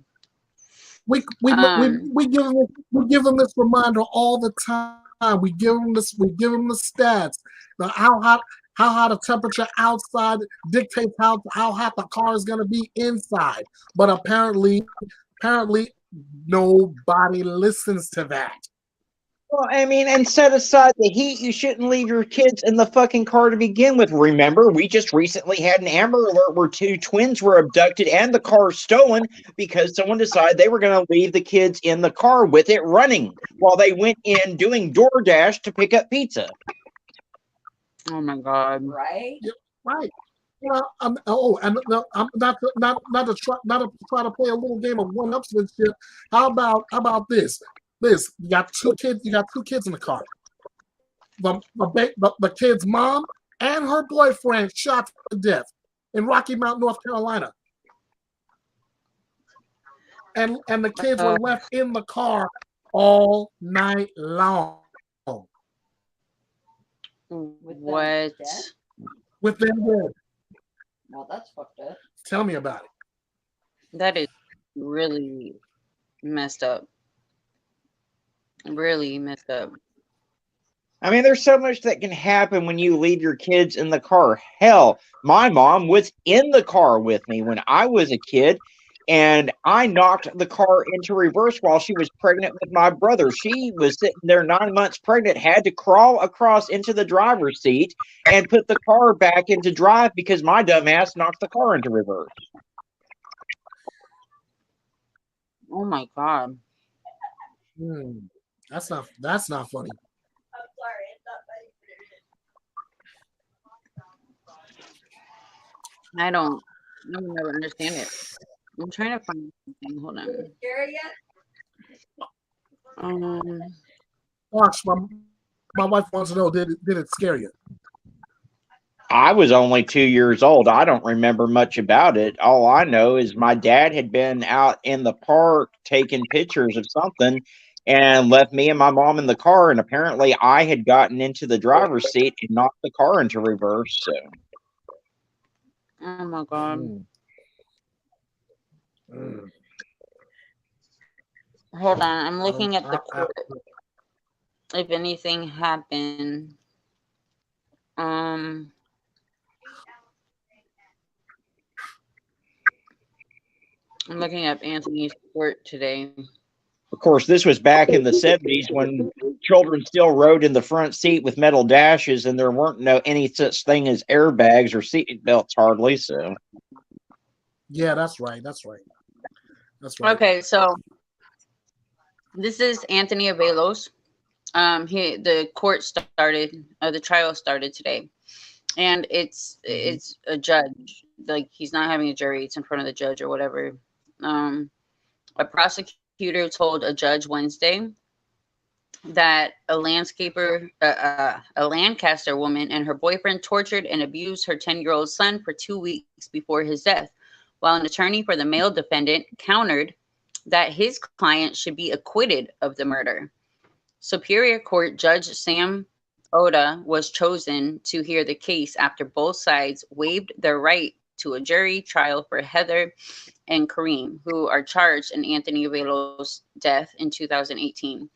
Speaker 1: Um,
Speaker 3: We give them this reminder all the time. We give them the stats. How hot the temperature outside dictates how hot the car is going to be inside. But apparently nobody listens to that.
Speaker 2: Well, I mean, and set aside the heat, you shouldn't leave your kids in the fucking car to begin with. Remember, we just recently had an Amber Alert where 2 twins were abducted and the car stolen because someone decided they were going to leave the kids in the car with it running while they went in doing DoorDash to pick up pizza.
Speaker 1: oh my God.
Speaker 4: Right?
Speaker 3: Yep, right. And no, I'm not to try to play a little game of one-upsmanship. How about this? You got two kids. You got 2 kids in the car. The kid's mom and her boyfriend shot to death in Rocky Mount, North Carolina, and the kids were
Speaker 1: Uh,
Speaker 3: left in the car all night long
Speaker 4: With them
Speaker 1: what?
Speaker 4: dead?
Speaker 3: with them dead.
Speaker 4: Well, that's fucked up.
Speaker 3: Tell me about it.
Speaker 1: That is really messed up. Really messed up.
Speaker 2: I mean, there's so much that can happen when you leave your kids in the car. Hell, my mom was in the car with me when I was a kid, and I knocked the car into reverse while she was pregnant with my brother. She was sitting there 9 months pregnant, had to crawl across into the driver's seat and put the car back into drive because my dumb ass knocked the car into reverse.
Speaker 1: Oh my god.
Speaker 3: Hmm. That's not funny.
Speaker 4: I'm sorry, it's not funny.
Speaker 1: I don't never understand it. I'm trying to find something. Hold
Speaker 4: Did
Speaker 1: on.
Speaker 4: it scare you?
Speaker 1: Um,
Speaker 3: Watch, my wife wants to know, did it scare you?
Speaker 2: I was only 2 years old. I don't remember much about it. All I know is my dad had been out in the park taking pictures of something and left me and my mom in the car. And apparently, I had gotten into the driver's seat and knocked the car into reverse. So,
Speaker 1: oh my god.
Speaker 3: Hmm. Hmm.
Speaker 1: Hold on. I'm
Speaker 3: I don't.
Speaker 1: looking at the court. If anything happened. Um, I'm looking up Anthony's court today.
Speaker 2: of course, this was back in the 70s when children still rode in the front seat with metal dashes, and there weren't no any such thing as airbags or seat belts hardly. So,
Speaker 3: Yeah, that's right. That's right. That's right.
Speaker 1: Okay, so this is Anthony Avelos. The court started, the trial started today, and
Speaker 3: Hmm.
Speaker 1: it's a judge. Like he's not having a jury; it's in front of the judge or whatever. Um, a prosecutor told a judge Wednesday that a Lancaster woman and her boyfriend tortured and abused her 10-year-old son for 2 weeks before his death, while an attorney for the male defendant countered that his client should be acquitted of the murder. Superior Court Judge Sam Oda was chosen to hear the case after both sides waived their right to a jury trial for Heather and Kareem, who are charged in Anthony Avelo's death in 2018.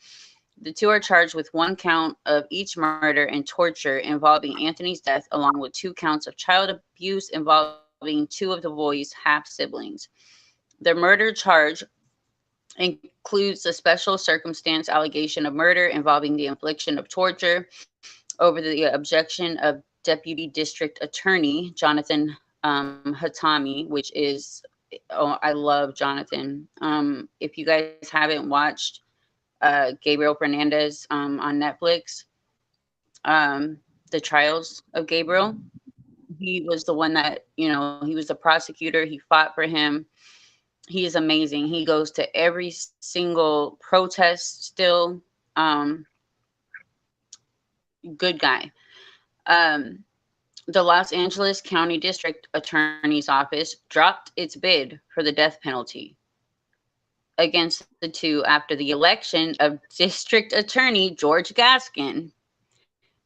Speaker 1: The two are charged with one count of each murder and torture involving Anthony's death, along with 2 counts of child abuse involving 2 of the boy's half siblings. The murder charge includes a special circumstance allegation of murder involving the infliction of torture over the objection of Deputy District Attorney Jonathan Hatami, which is, oh, I love Jonathan. If you guys haven't watched Gabriel Fernandez on Netflix, the trials of Gabriel, he was the one that, he was the prosecutor. He fought for him. He is amazing. He goes to every single protest still. Um, Good guy. Um, the Los Angeles County District Attorney's Office dropped its bid for the death penalty against the two after the election of District Attorney George Gaskin,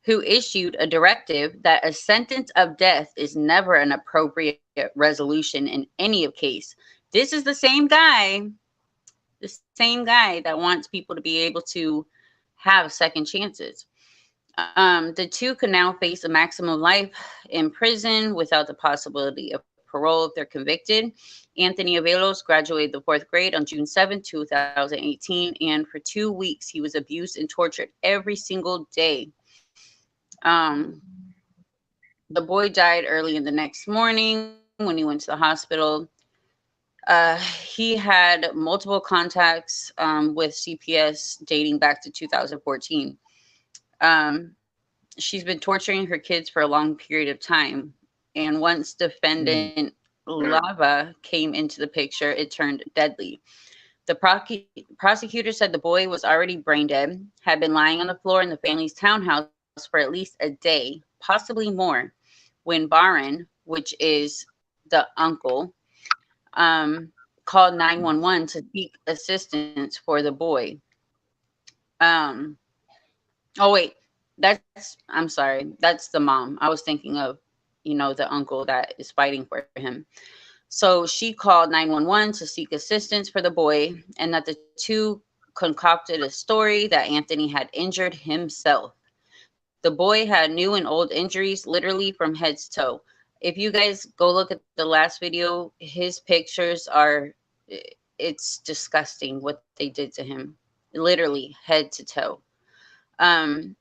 Speaker 1: who issued a directive that a sentence of death is never an appropriate resolution in any of case. This is the same guy that wants people to be able to have second chances. The two could now face a maximum life in prison without the possibility of parole if they're convicted. Anthony Avelos graduated the fourth grade on June 7, 2018, and for 2 weeks he was abused and tortured every single day. Um, the boy died early in the next morning when he went to the hospital. He had multiple contacts with CPS dating back to 2014. Um, she's been torturing her kids for a long period of time. And once
Speaker 3: Hmm.
Speaker 1: defendant Lava came into the picture, it turned deadly. The prosecutor said the boy was already brain dead, had been lying on the floor in the family's townhouse for at least a day, possibly more, when Baron, which is the uncle, um, called 911 to seek assistance for the boy. Um, oh, wait, I'm sorry, that's the mom. I was thinking of, the uncle that is fighting for him. So she called 911 to seek assistance for the boy, and that the two concocted a story that Anthony had injured himself. The boy had new and old injuries, literally from head to toe. If you guys go look at the last video, his pictures are, it's disgusting what they did to him, literally head to toe. Um,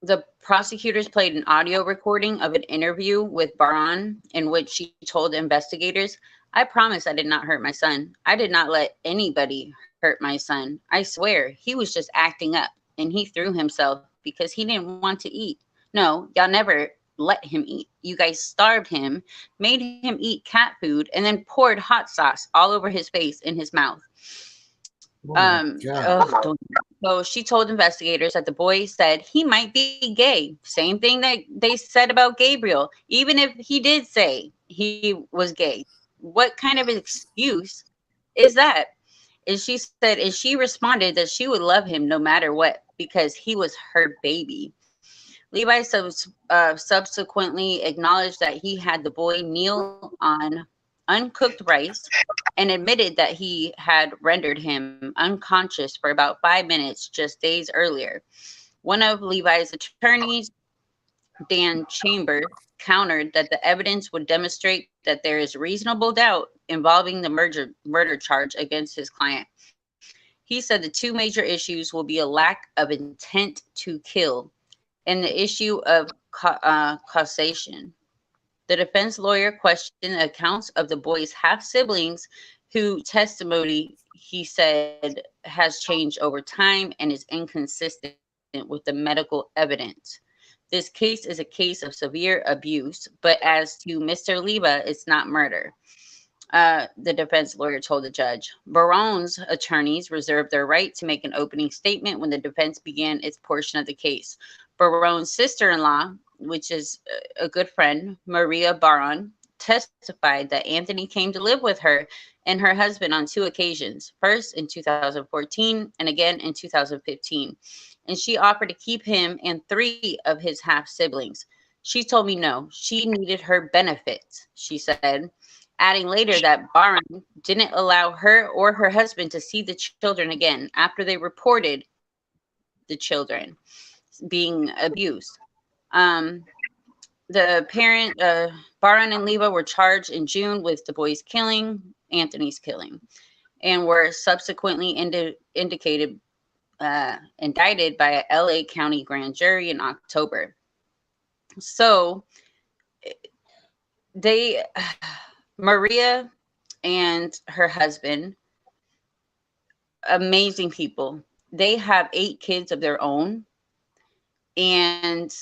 Speaker 1: the prosecutors played an audio recording of an interview with Baran in which she told investigators, I promise I did not hurt my son. I did not let anybody hurt my son. I swear he was just acting up and he threw himself because he didn't want to eat. No, y'all never let him eat. You guys starved him, made him eat cat food, and then poured hot sauce all over his face and his mouth.
Speaker 3: Oh my God.
Speaker 1: So she told investigators that the boy said he might be gay. Same thing that they said about Gabriel. Even if he did say he was gay, what kind of excuse is that? And she said, and she responded that she would love him no matter what because he was her baby. Levi subsequently acknowledged that he had the boy kneel on uncooked rice and admitted that he had rendered him unconscious for about 5 minutes just days earlier. One of Levi's attorneys, Dan Chambers, countered that the evidence would demonstrate that there is reasonable doubt involving the murder charge against his client. He said the two major issues will be a lack of intent to kill and the issue of causation. The defense lawyer questioned the accounts of the boy's half siblings, whose testimony he said has changed over time and is inconsistent with the medical evidence. This case is a case of severe abuse, but as to Mr. Leva, it's not murder. The defense lawyer told the judge. Baron's attorneys reserved their right to make an opening statement when the defense began its portion of the case. Baron's sister-in-law, which is a good friend, Maria Baron, testified that Anthony came to live with her and her husband on two occasions, first in 2014 and again in 2015. And she offered to keep him and three of his half siblings. She told me no, she needed her benefits, she said, adding later that Baron didn't allow her or her husband to see the children again after they reported the children being abused. The parent, Baron and Leva, were charged in June with the boy's killing, Anthony's killing, and were subsequently indicted by a LA County grand jury in October. So they, Maria and her husband, amazing people. They have 8 kids of their own, and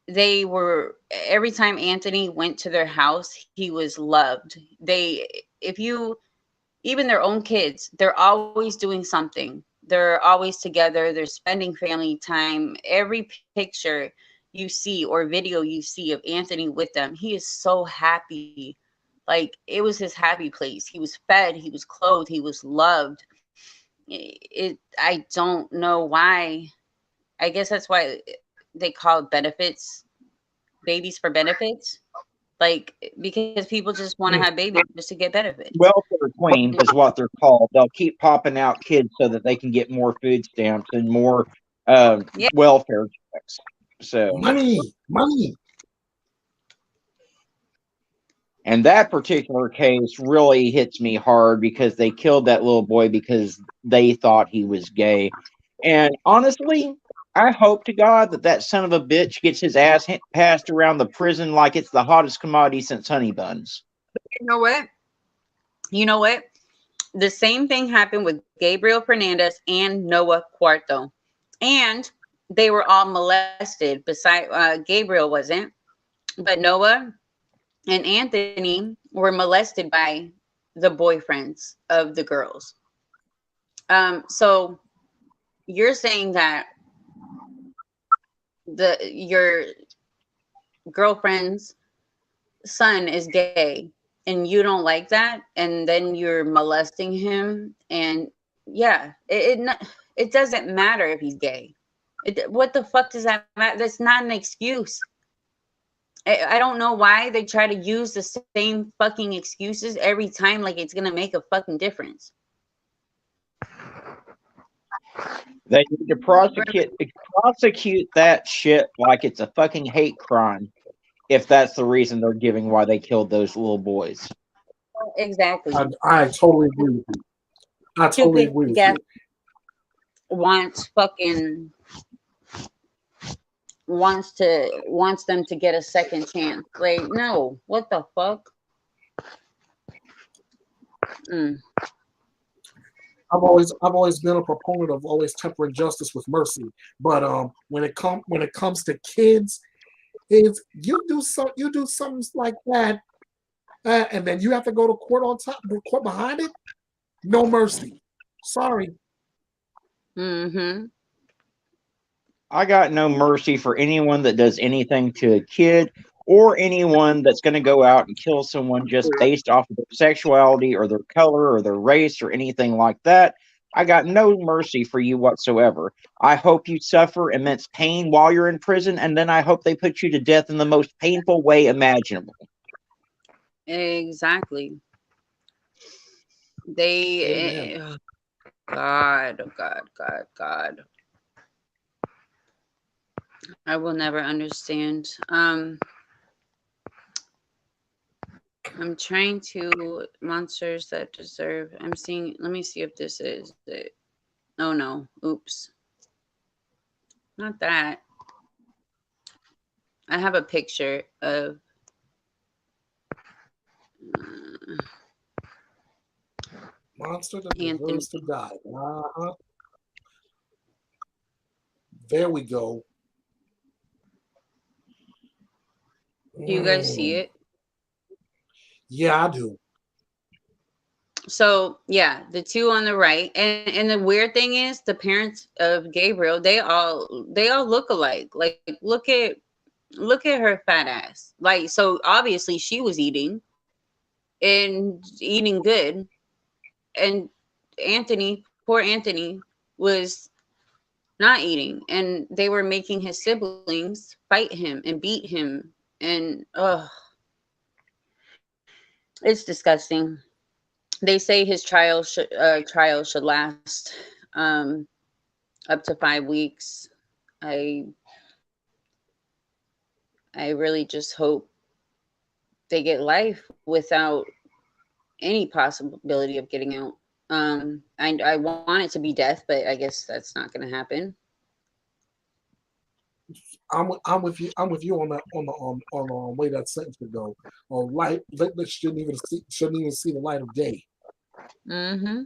Speaker 1: they were, every time Anthony went to their house, he was loved. Even their own kids, they're always doing something. They're always together. They're spending family time. Every picture you see or video you see of Anthony with them, he is so happy. Like, it was his happy place. He was fed, he was clothed, he was loved. I don't know why. I guess that's why they call benefits babies for benefits. Like, because people just want to have babies just to get benefits.
Speaker 2: Welfare queens is what they're called. They'll keep popping out kids so that they can get more food stamps and more welfare checks. So
Speaker 3: money.
Speaker 2: And that particular case really hits me hard because they killed that little boy because they thought he was gay. And honestly, I hope to God that son of a bitch gets his ass passed around the prison like it's the hottest commodity since honey buns.
Speaker 1: You know what? The same thing happened with Gabriel Fernandez and Noah Cuarto. And they were all molested. Besides, Gabriel wasn't. But Noah and Anthony were molested by the boyfriends of the girls. So you're saying that your girlfriend's son is gay and you don't like that, and then you're molesting him, and yeah, it doesn't matter if he's gay. What the fuck does that matter? That's not an excuse. I don't know why they try to use the same fucking excuses every time, like it's gonna make a fucking difference.
Speaker 2: They need to prosecute that shit like it's a fucking hate crime. If that's the reason they're giving why they killed those little boys.
Speaker 1: Exactly.
Speaker 3: I totally agree with you. I totally
Speaker 1: Stupid
Speaker 3: agree with
Speaker 1: guy
Speaker 3: you.
Speaker 1: wants them to get a second chance. Like, no, what the fuck? Mm.
Speaker 3: I've always been a proponent of always tempering justice with mercy. But when it comes to kids, is you do something like that, and then you have to go to court on top, court behind it. No mercy. Sorry.
Speaker 1: Mm-hmm.
Speaker 2: I got no mercy for anyone that does anything to a kid or anyone that's going to go out and kill someone just based off of their sexuality or their color or their race or anything like that. I got no mercy for you whatsoever. I hope you suffer immense pain while you're in prison, and then I hope they put you to death in the most painful way imaginable.
Speaker 1: Exactly.
Speaker 3: Amen.
Speaker 1: They, God, oh God, God, God. I will never understand. I'm trying to monsters that deserve. I'm seeing. Let me see if this is it. Oh no! Oops, not that. I have a picture of
Speaker 3: Monster that
Speaker 1: Anthony.
Speaker 3: deserves to die. There we go.
Speaker 1: Do you guys see
Speaker 3: Mm.
Speaker 1: it?
Speaker 3: Yeah, I do.
Speaker 1: So yeah, the two on the right, and the weird thing is, the parents of Gabriel, they all look alike. Like look at her fat ass. Like, so obviously she was eating and eating good, and poor Anthony, was not eating, and they were making his siblings fight him and beat him, and it's disgusting. They say his trial should last up to 5 weeks. I I really just hope they get life without any possibility of getting out. I want it to be death, but I guess that's not going to happen.
Speaker 3: I'm with you. I'm with you on that on the way that sentence would go. Or light that shouldn't even see the light of day.
Speaker 1: Mm-hmm.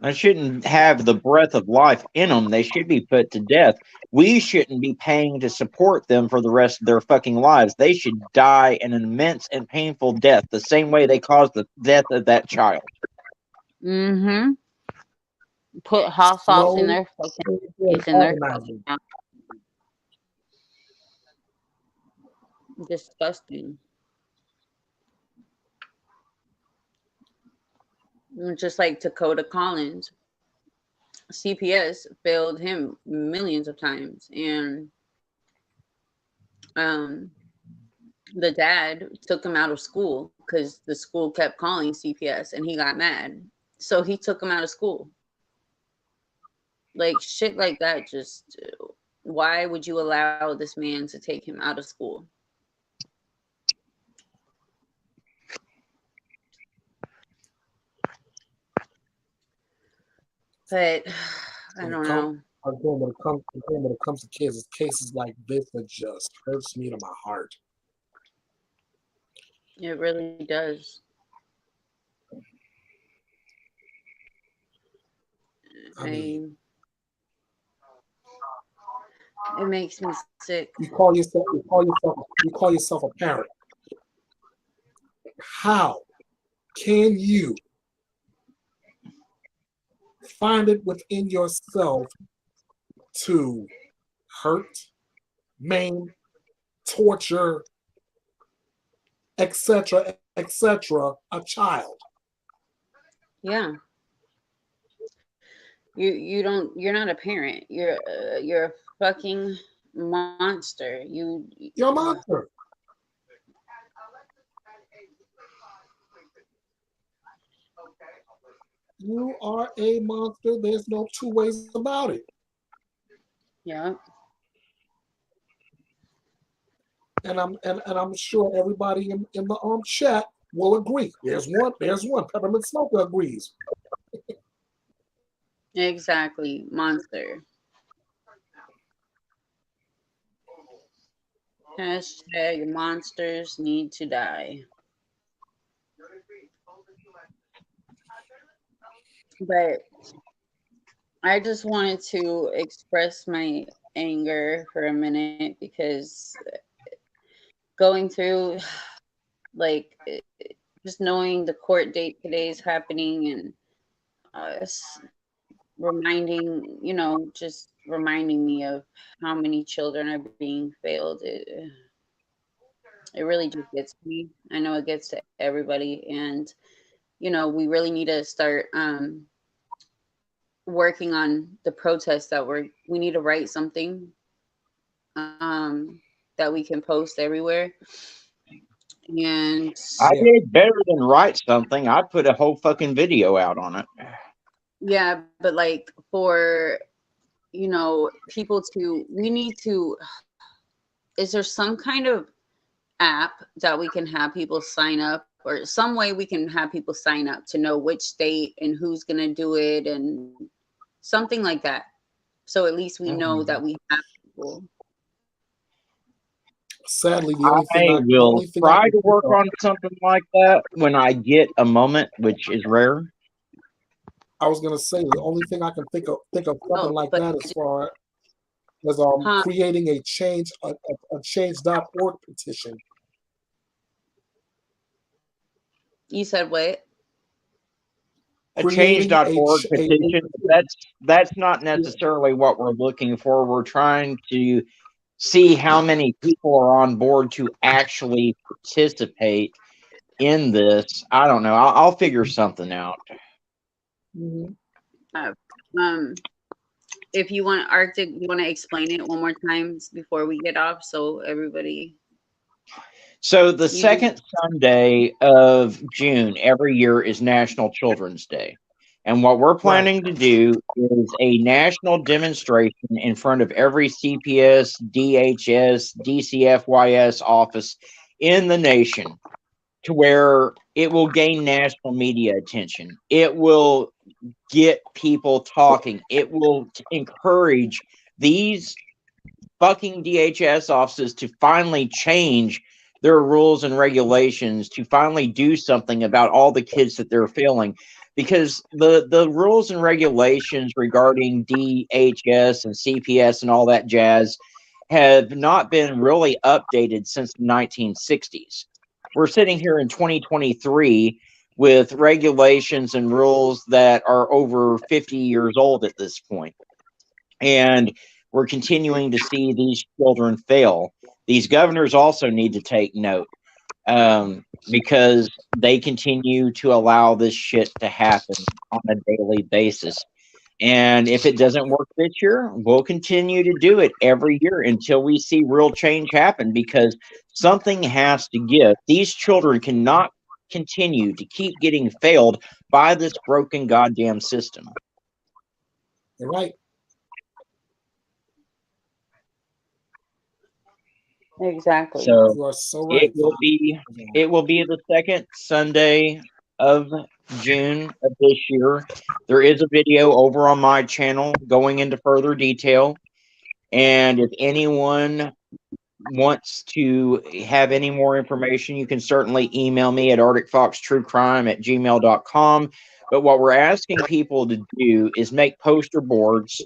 Speaker 2: They shouldn't have the breath of life in them. They should be put to death. We shouldn't be paying to support them for the rest of their fucking lives. They should die an immense and painful death, the same way they caused the death of that child.
Speaker 1: Mm-hmm. Put hot sauce in
Speaker 3: Slow,
Speaker 1: their fucking
Speaker 3: painful,
Speaker 1: face,
Speaker 3: and
Speaker 1: in their fucking
Speaker 3: agonizing.
Speaker 1: mouth. Disgusting. Just like Dakota Collins, CPS failed him millions of times, and um, the dad took him out of school because the school kept calling CPS, and he got mad, so he took him out of school. Like shit like that. Just why would you allow this man to take him out of school? But I
Speaker 3: When it
Speaker 1: don't
Speaker 3: comes
Speaker 1: know.
Speaker 3: when it comes to kids, it's cases like this that just hurts me to my heart.
Speaker 1: It really does.
Speaker 3: I mean,
Speaker 1: I It makes me sick.
Speaker 3: you call yourself a parent. How can you find it within yourself to hurt, maim, torture, etc., etc., a child?
Speaker 1: Yeah. You're not a parent. You're a fucking monster.
Speaker 3: You're a monster. You are a monster. There's no two ways about it.
Speaker 1: Yeah.
Speaker 3: And I'm sure everybody in the chat will agree. There's one. Peppermint Smoker agrees.
Speaker 1: Exactly. Monster. Hashtag monsters need to die. But I just wanted to express my anger for a minute because going through like just knowing the court date today is happening and reminding, just reminding me of how many children are being failed. It really just gets me. I know it gets to everybody, and we really need to start working on the protests that we need to write something that we can post everywhere. And
Speaker 2: I
Speaker 3: Yeah.
Speaker 2: did better than write something. I put a whole fucking video out on it.
Speaker 1: yeah, but like for people we need to, is there some kind of app that we can have people sign up, or some way we can have people sign up to know which state and who's going to do it and something like that, so at least we know that we have people.
Speaker 3: Sadly,
Speaker 2: I
Speaker 3: the
Speaker 2: will
Speaker 3: only thing I
Speaker 2: try
Speaker 3: can
Speaker 2: to
Speaker 3: think
Speaker 2: work
Speaker 3: of,
Speaker 2: on something like that when I get a moment, which is rare.
Speaker 3: I was gonna say the only thing I can think of something
Speaker 1: Oh,
Speaker 3: like
Speaker 1: but
Speaker 3: that as far as
Speaker 1: huh,
Speaker 3: creating a change.org petition.
Speaker 1: you said what?
Speaker 2: A
Speaker 3: Creating
Speaker 2: change.org petition, that's not
Speaker 3: yeah,
Speaker 2: necessarily what we're looking for. We're trying to see how many people are on board to actually participate in this. I don't know. I'll figure something out.
Speaker 3: mhm.
Speaker 1: uh, um if you want, Arctic, you want to explain it one more time before we get off so everybody,
Speaker 2: So the
Speaker 1: you do.
Speaker 2: second Sunday of June every year is National Children's Day. And what we're
Speaker 3: Right.
Speaker 2: planning to do is a national demonstration in front of every CPS, DHS, DCFYS office in the nation to where it will gain national media attention. It will get people talking. It will encourage these fucking DHS offices to finally change their rules and regulations, to finally do something about all the kids that they're failing. Because the rules and regulations regarding DHS and CPS and all that jazz have not been really updated since the 1960s. We're sitting here in 2023 with regulations and rules that are over 50 years old at this point. And we're continuing to see these children fail. These governors also need to take note, because they continue to allow this shit to happen on a daily basis. And if it doesn't work this year, we'll continue to do it every year until we see real change happen, because something has to give. These children cannot continue to keep getting failed by this broken goddamn system.
Speaker 3: You're right.
Speaker 1: Exactly.
Speaker 2: So
Speaker 3: You are so
Speaker 2: It
Speaker 3: right.
Speaker 2: will be it will be the second Sunday of June of this year. There is a video over on my channel going into further detail. And if anyone wants to have any more information, you can certainly email me at arcticfoxtruecrime@gmail.com. But what we're asking people to do is make poster boards,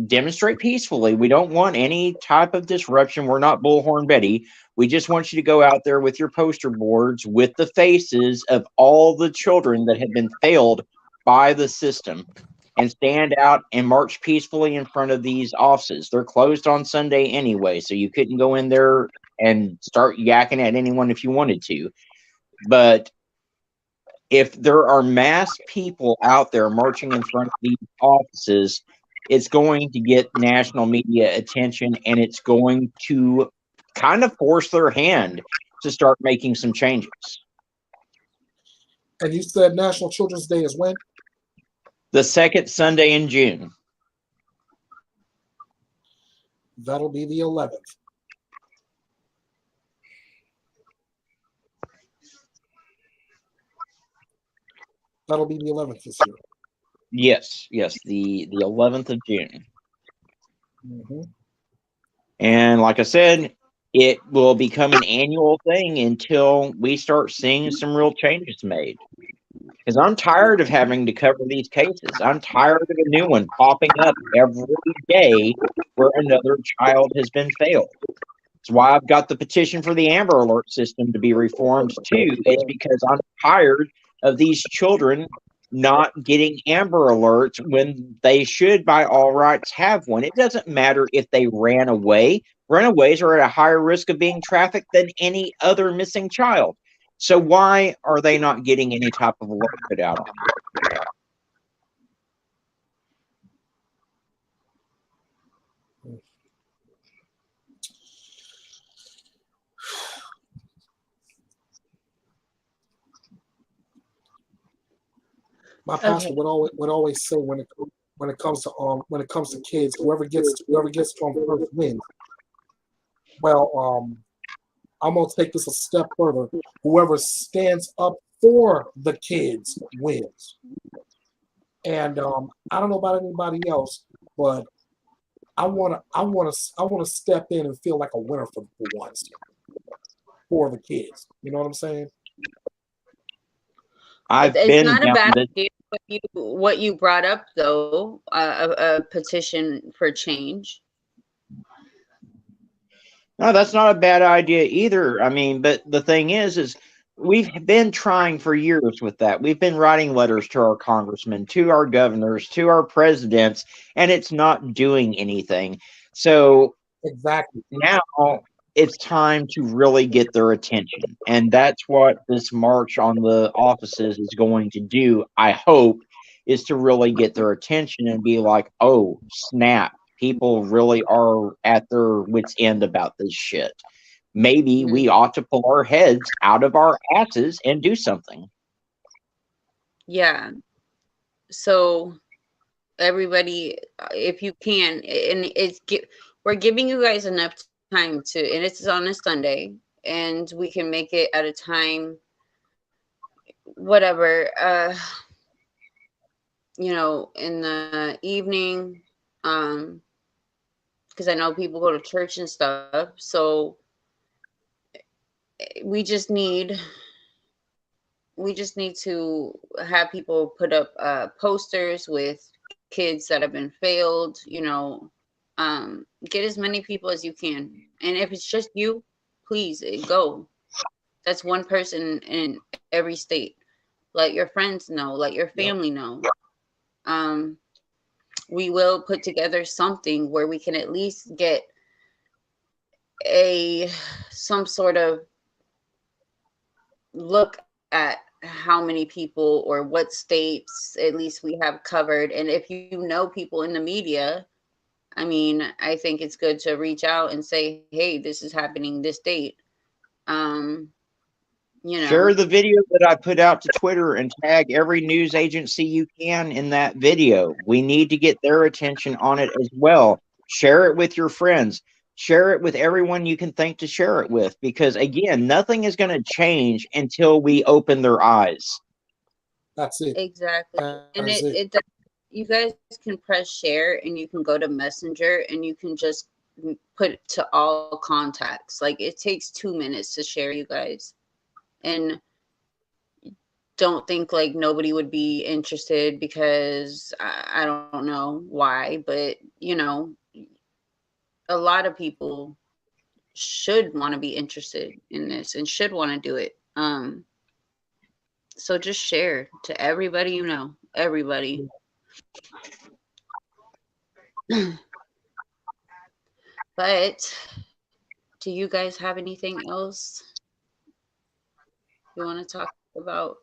Speaker 2: demonstrate peacefully. We don't want any type of disruption. We're not Bullhorn Betty. We just want you to go out there with your poster boards with the faces of all the children that have been failed by the system, and stand out and march peacefully in front of these offices. They're closed on Sunday anyway, so you couldn't go in there and start yakking at anyone if you wanted to. But if there are mass people out there marching in front of these offices, it's going to get national media attention, and it's going to kind of force their hand to start making some changes.
Speaker 3: And you said National Children's Day is when?
Speaker 2: The second Sunday in June.
Speaker 3: That'll be the 11th. That'll be the 11th this year.
Speaker 2: Yes, yes, the 11th of June.
Speaker 3: Mm-hmm.
Speaker 2: And like I said, it will become an annual thing until we start seeing some real changes made. Because I'm tired of having to cover these cases. I'm tired of a new one popping up every day where another child has been failed. That's why I've got the petition for the Amber Alert system to be reformed too. It's because I'm tired of these children not getting Amber Alerts when they should, by all rights, have one. It doesn't matter if they ran away. Runaways are at a higher risk of being trafficked than any other missing child. So why are they not getting any type of alert put out on them?
Speaker 3: My pastor
Speaker 1: Okay.
Speaker 3: would always say when it comes to kids, whoever gets to them first wins. Well, I'm gonna take this a step further. Whoever stands up for the kids wins. And I don't know about anybody else, but I wanna step in and feel like a winner for once for the kids. You know what I'm saying?
Speaker 2: I've
Speaker 1: It's
Speaker 2: been
Speaker 1: not a
Speaker 2: down
Speaker 1: bad
Speaker 2: this.
Speaker 1: idea what you brought up though, a petition for change.
Speaker 2: No, that's not a bad idea either. I mean, but the thing is we've been trying for years with that. We've been writing letters to our congressmen, to our governors, to our presidents, and it's not doing anything. So
Speaker 3: Exactly.
Speaker 2: now it's time to really get their attention. And that's what this march on the offices is going to do, I hope, is to really get their attention and be like, oh, snap. People really are at their wits' end about this shit. Maybe
Speaker 1: Mhm.
Speaker 2: we ought to pull our heads out of our asses and do something.
Speaker 1: Yeah. So everybody, if you can, and we're giving you guys enough time to, and it's on a Sunday, and we can make it at a time, whatever, in the evening, um, because I know people go to church and stuff. So we just need we just need to have people put up posters with kids that have been failed, get as many people as you can. And if it's just you, please go. That's one person in every state. Let your friends know, let your
Speaker 3: Yep.
Speaker 1: family know. um, we will put together something where we can at least get a some sort of look at how many people or what states at least we have covered. And if you know people in the media, I mean, I think it's good to reach out and say, hey, this is happening this date. um you know
Speaker 2: Share the video that I put out to Twitter and tag every news agency you can in that video. We need to get their attention on it as well. Share it with your friends. Share it with everyone you can think to share it with because, again, nothing is going to change until we open their eyes.
Speaker 3: That's it.
Speaker 1: exactly.
Speaker 3: That
Speaker 1: And
Speaker 3: is it.
Speaker 1: you guys can press share and you can go to Messenger and you can just put to all contacts. Like, it takes 2 minutes to share, you guys. And don't think like nobody would be interested because I don't know why, but a lot of people should want to be interested in this and should want to do it. So just share to everybody you know, everybody. But do you guys have anything else you want to talk about?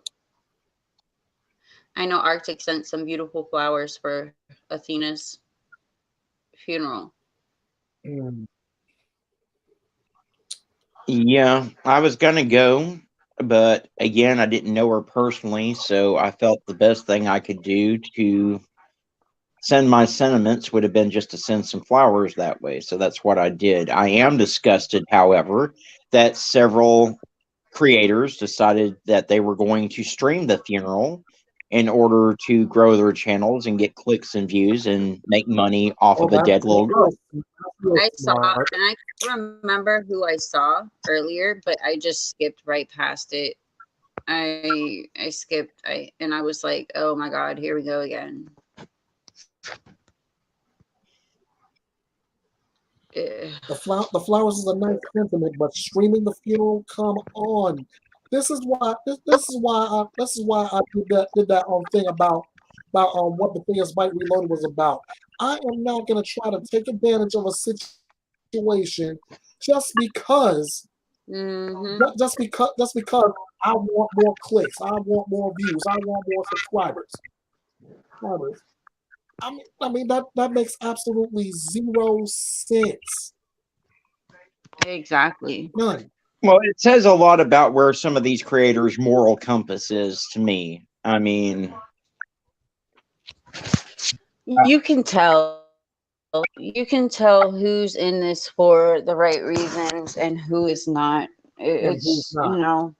Speaker 1: I know Arctic sent some beautiful flowers for Athena's funeral.
Speaker 3: Mm.
Speaker 2: Yeah, I was going to go. but again, I didn't know her personally, so I felt the best thing I could do to send my sentiments would have been just to send some flowers that way. So that's what I did. I am disgusted, however, that several creators decided that they were going to stream the funeral in order to grow their channels and get clicks and views and make money off
Speaker 3: Oh,
Speaker 2: of a dead little girl.
Speaker 3: that's real
Speaker 1: I saw,
Speaker 3: smart.
Speaker 1: and I can't remember who I saw earlier, but I just skipped right past it. I skipped. I was like, oh my god, here we go again. Ugh.
Speaker 3: The flowers is a nice sentiment, but streaming the funeral, come on. This is why I did that thing about what the thing is Bite Reloaded was about. I am not gonna try to take advantage of a situation just because
Speaker 1: Mm-hmm.
Speaker 3: just because I want more clicks, I want more views, I want more subscribers. I mean that makes absolutely zero sense.
Speaker 1: Exactly.
Speaker 3: None.
Speaker 2: Well, it says a lot about where some of these creators' moral compass is to me. I mean,
Speaker 1: You can tell. You can tell who's in this for the right reasons and who is not.
Speaker 3: And
Speaker 1: It's,
Speaker 3: who's not.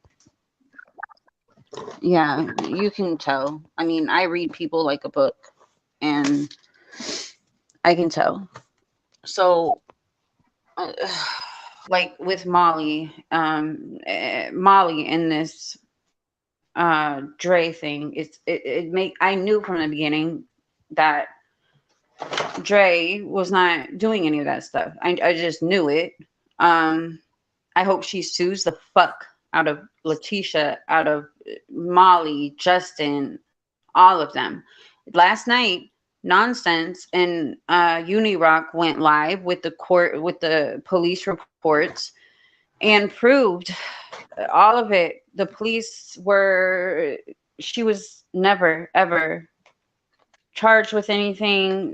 Speaker 1: yeah, you can tell. I mean, I read people like a book, and I can tell. So, uh, like with Molly, Molly in this Dre thing, it make I knew from the beginning that Dre was not doing any of that stuff. I just knew it. Um, I hope she sues the fuck out of Letitia, out of Molly, Justin, all of them. Last night, Nonsense and Unirock went live with the court with the police reports and proved all of it. The police were she was never ever charged with anything.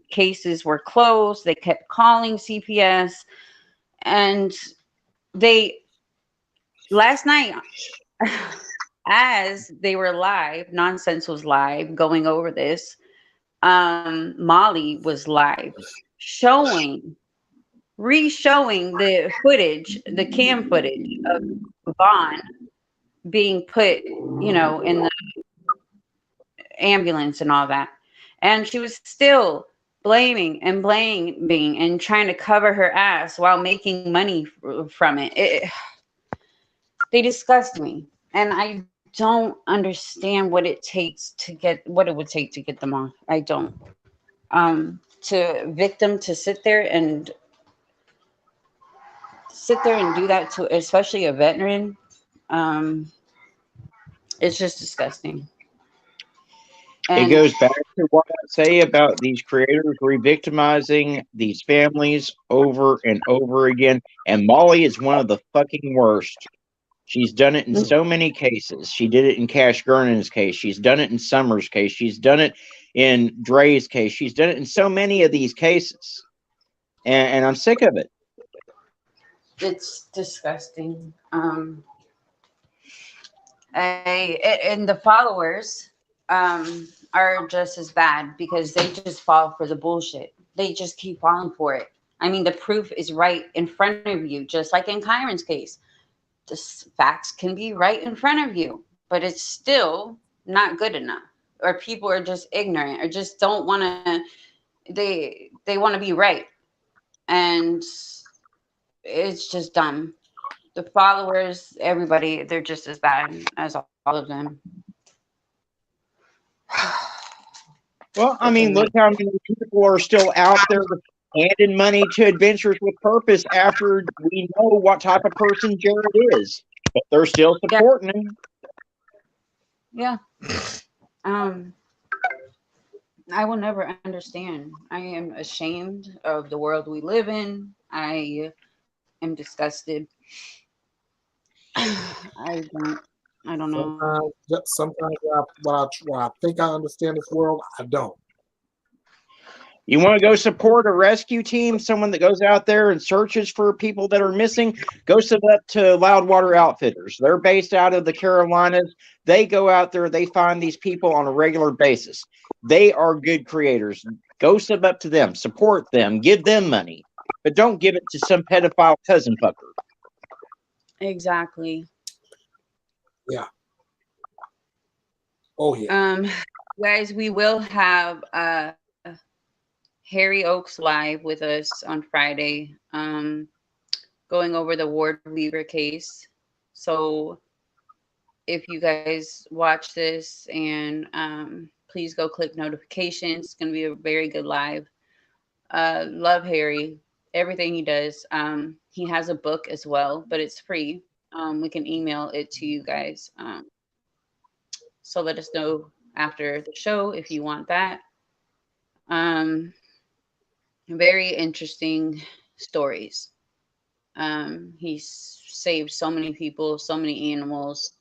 Speaker 1: Cases were closed. They kept calling CPS, and they last night, as they were live, Nonsense was live going over this. Molly was live showing, re-showing the footage, the cam footage of Vaughn being put, in the ambulance and all that. And she was still blaming and blaming and trying to cover her ass while making money from it. They disgust me. And I don't understand what it would take to get them off. I don't. To victim to sit there and do that to especially a veteran, um, it's just disgusting.
Speaker 2: it
Speaker 1: And
Speaker 2: goes back to what I say about these creators re-victimizing these families over and over again. And Molly is one of the fucking worst. She's done it in so many cases. She did it in Cash Gurnan's case. She's done it in Summer's case. She's done it in Dre's case. She's done it in so many of these cases. And I'm sick of it.
Speaker 1: it's disgusting. And the followers are just as bad because they just fall for the bullshit. They just keep falling for it. I mean, the proof is right in front of you, just like in Kyron's case. The facts can be right in front of you, but it's still not good enough. Or people are just ignorant or just don't want to. They want to be right, and it's just dumb. The followers, everybody, they're just as bad as all of them.
Speaker 2: Well, I mean,
Speaker 1: Freaking
Speaker 2: look how many people are still out there handing money to Adventures with Purpose after we know what type of person Jared is. But they're still
Speaker 1: yeah,
Speaker 2: supporting him.
Speaker 1: yeah. Um, I will never understand. I am ashamed of the world we live in. I am disgusted. I don't. I don't know.
Speaker 3: Sometimes when I think I understand this world, I don't.
Speaker 2: You want to go support a rescue team, someone that goes out there and searches for people that are missing? Go send up to Loudwater Outfitters. They're based out of the Carolinas. They go out there, they find these people on a regular basis. They are good creators. Go sub up to them, support them, give them money, but don't give it to some pedophile cousin fucker.
Speaker 1: Exactly.
Speaker 3: Yeah. Oh yeah.
Speaker 1: Guys, we will have Harry Oaks live with us on Friday, going over the Ward Weaver case. So if you guys watch this, and please go click notifications. It's going to be a very good live. Love Harry, everything he does. He has a book as well, but it's free. We can email it to you guys. So let us know after the show if you want that. Um, Very interesting stories. He's saved so many people, so many animals.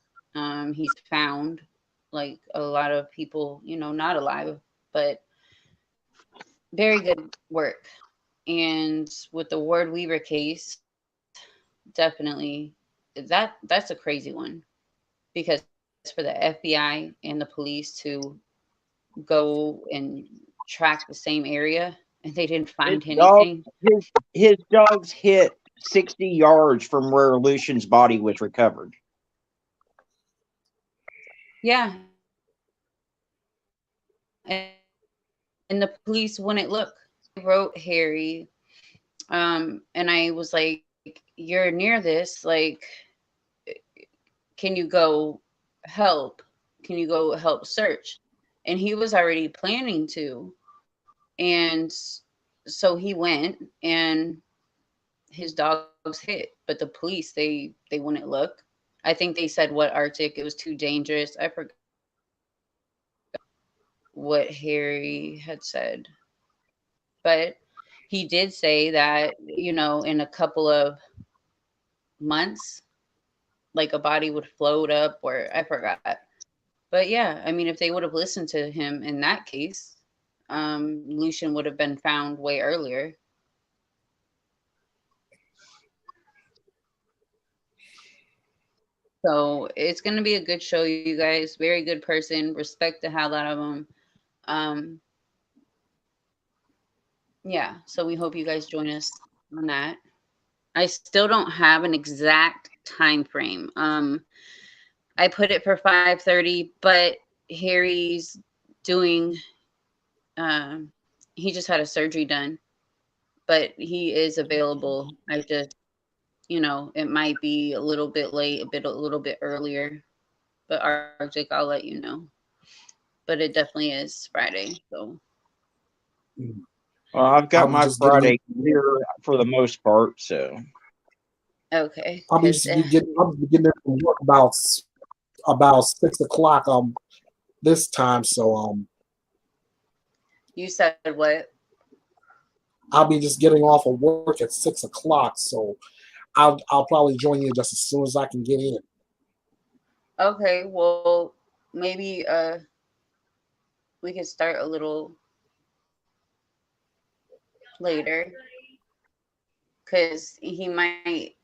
Speaker 1: He's found like a lot of people, not alive, but very good work. And with the Ward Weaver case, definitely that's a crazy one, because for the FBI and the police to go and track the same area and they didn't find
Speaker 2: His dog,
Speaker 1: anything.
Speaker 2: his dogs hit 60 yards from where Lucian's body was recovered.
Speaker 1: Yeah, and the police wouldn't look. They wrote Harry, and I was like, "You're near this. Like, can you go help? Can you go help search?" And he was already planning to, and so he went, and his dogs hit, but the police they wouldn't look. I think they said what Arctic, it was too dangerous. I forgot what Harry had said, but he did say that, in a couple of months, like a body would float up, or I forgot. But yeah, I mean, if they would have listened to him in that case, Lucian would have been found way earlier. So it's gonna be a good show, you guys. Very good person. Respect the hell out of him. Um, yeah. So we hope you guys join us on that. I still don't have an exact time frame. I put it for 5:30, but Harry's doing. Um, he just had a surgery done, but he is available. I just, it might be a little bit late, a little bit earlier. But Arctic, I'll let you know. But it definitely is Friday. So
Speaker 2: Well, I've got
Speaker 3: I'll be
Speaker 2: my
Speaker 3: just getting.
Speaker 2: Friday clear for the most part, so
Speaker 1: okay,
Speaker 3: I'll be
Speaker 1: because
Speaker 3: just be getting. I'll be getting there from work about 6 o'clock this time. So
Speaker 1: you said what?
Speaker 3: I'll be just getting off of work at 6 o'clock. So I'll probably join you just as soon as I can get in.
Speaker 1: Okay, well, maybe we could start a little later, because he might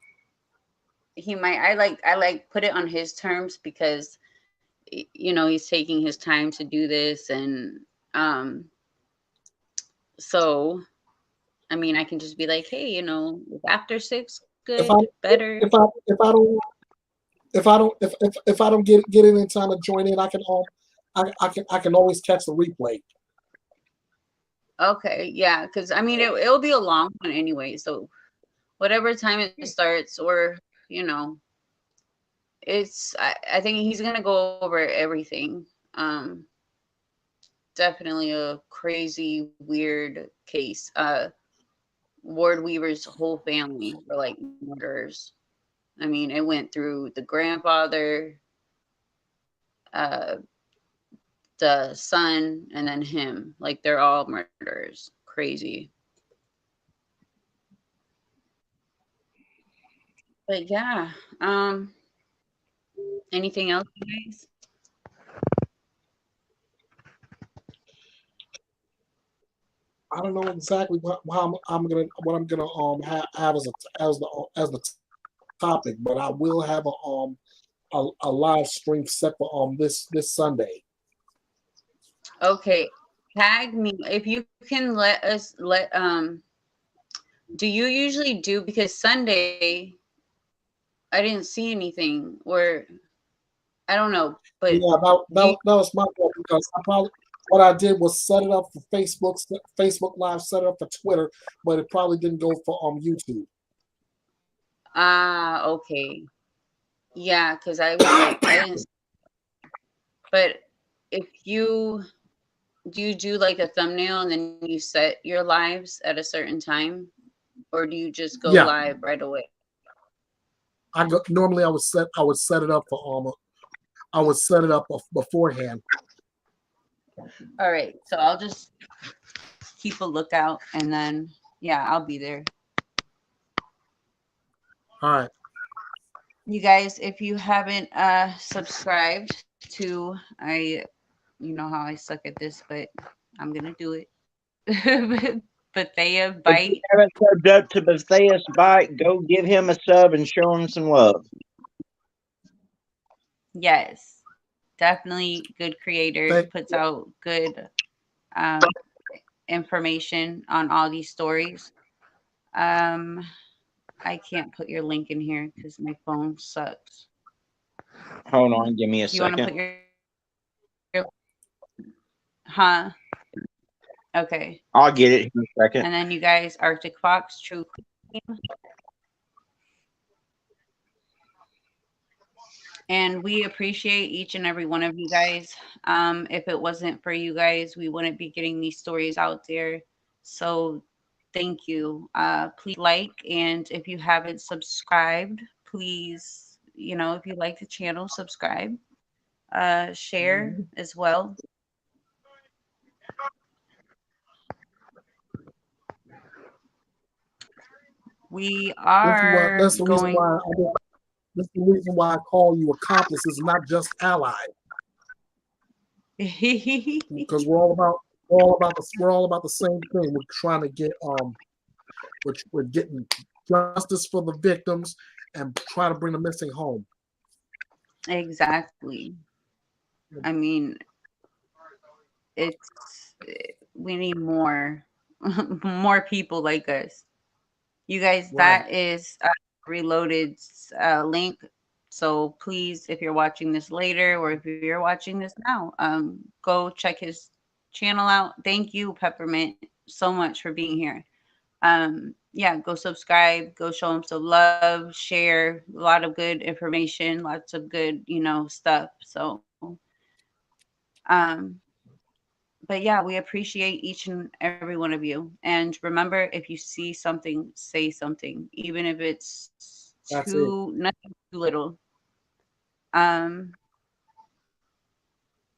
Speaker 1: I like put it on his terms, because he's taking his time to do this, and um so I mean, I can just be like, hey, after 6,
Speaker 3: If
Speaker 1: good,
Speaker 3: I
Speaker 1: better.
Speaker 3: if I don't get in time to join in, I can always catch the replay.
Speaker 1: Okay, yeah, because I mean, it'll be a long one anyway, so whatever time it starts, or you know I think he's gonna go over everything. Definitely a crazy weird case. Ward Weaver's whole family were like murderers. I mean, it went through the grandfather, uh the son, and then him. Like, they're all murderers. Crazy. But yeah, anything else, you guys?
Speaker 3: I don't know exactly what I'm gonna have as the topic, but I will have a live stream set for this Sunday.
Speaker 1: Okay, tag me if you can. Let us let do you usually do, because Sunday I didn't see anything, or I don't know, but
Speaker 3: Yeah,
Speaker 1: do you,
Speaker 3: that was my fault because I probably what I did was set it up for Facebook Live, set it up for Twitter, but it probably didn't go for YouTube.
Speaker 1: okay. Yeah, because I was like, I didn't, but if you do, you do like a thumbnail and then you set your lives at a certain time, or do you just go
Speaker 3: Yeah,
Speaker 1: live right away?
Speaker 3: normally I would set it up for I would set it up beforehand.
Speaker 1: All right, so I'll just keep a lookout, and then yeah, I'll be there.
Speaker 3: All right.
Speaker 1: You guys, if you haven't subscribed to, I, you know how I suck at this, but I'm gonna do it. Bethea
Speaker 2: If
Speaker 1: Bite.
Speaker 2: you haven't subbed up to Matthias Bite, go give him a sub and show him some love.
Speaker 1: Yes, definitely good creator,
Speaker 3: Thank
Speaker 1: puts out good um, information on all these stories. Um, I can't put your link in here because my phone sucks.
Speaker 2: Hold on, give me a
Speaker 1: Do you want to
Speaker 2: second.
Speaker 1: put your, huh? Okay.
Speaker 2: I'll get it in a second.
Speaker 1: And then you guys, Arctic Fox, True Crime. And we appreciate each and every one of you guys. If it wasn't for you guys, we wouldn't be getting these stories out there. So thank you. Please like, and if you haven't subscribed, please, you know, if you like the channel, subscribe, share
Speaker 3: you.
Speaker 1: as well. We are
Speaker 3: That's the reason
Speaker 1: going.
Speaker 3: why that's the reason why I call you accomplices, not just allies, because we're all about the same thing. We're trying to get we're getting justice for the victims and try to bring the missing home.
Speaker 1: Exactly. I mean, it's we need more more people like us. You guys,
Speaker 3: Right.
Speaker 1: that is Reloaded's link. So please, if you're watching this later or if you're watching this now, go check his channel out. Thank you, Peppermint, so much for being here. Yeah, go subscribe, go show him some love, share a lot of good information, lots of good, you know, stuff. So, um, but yeah, we appreciate each and every one of you. And remember, if you see something, say something, even if it's
Speaker 3: That's it.
Speaker 1: nothing too little. Um,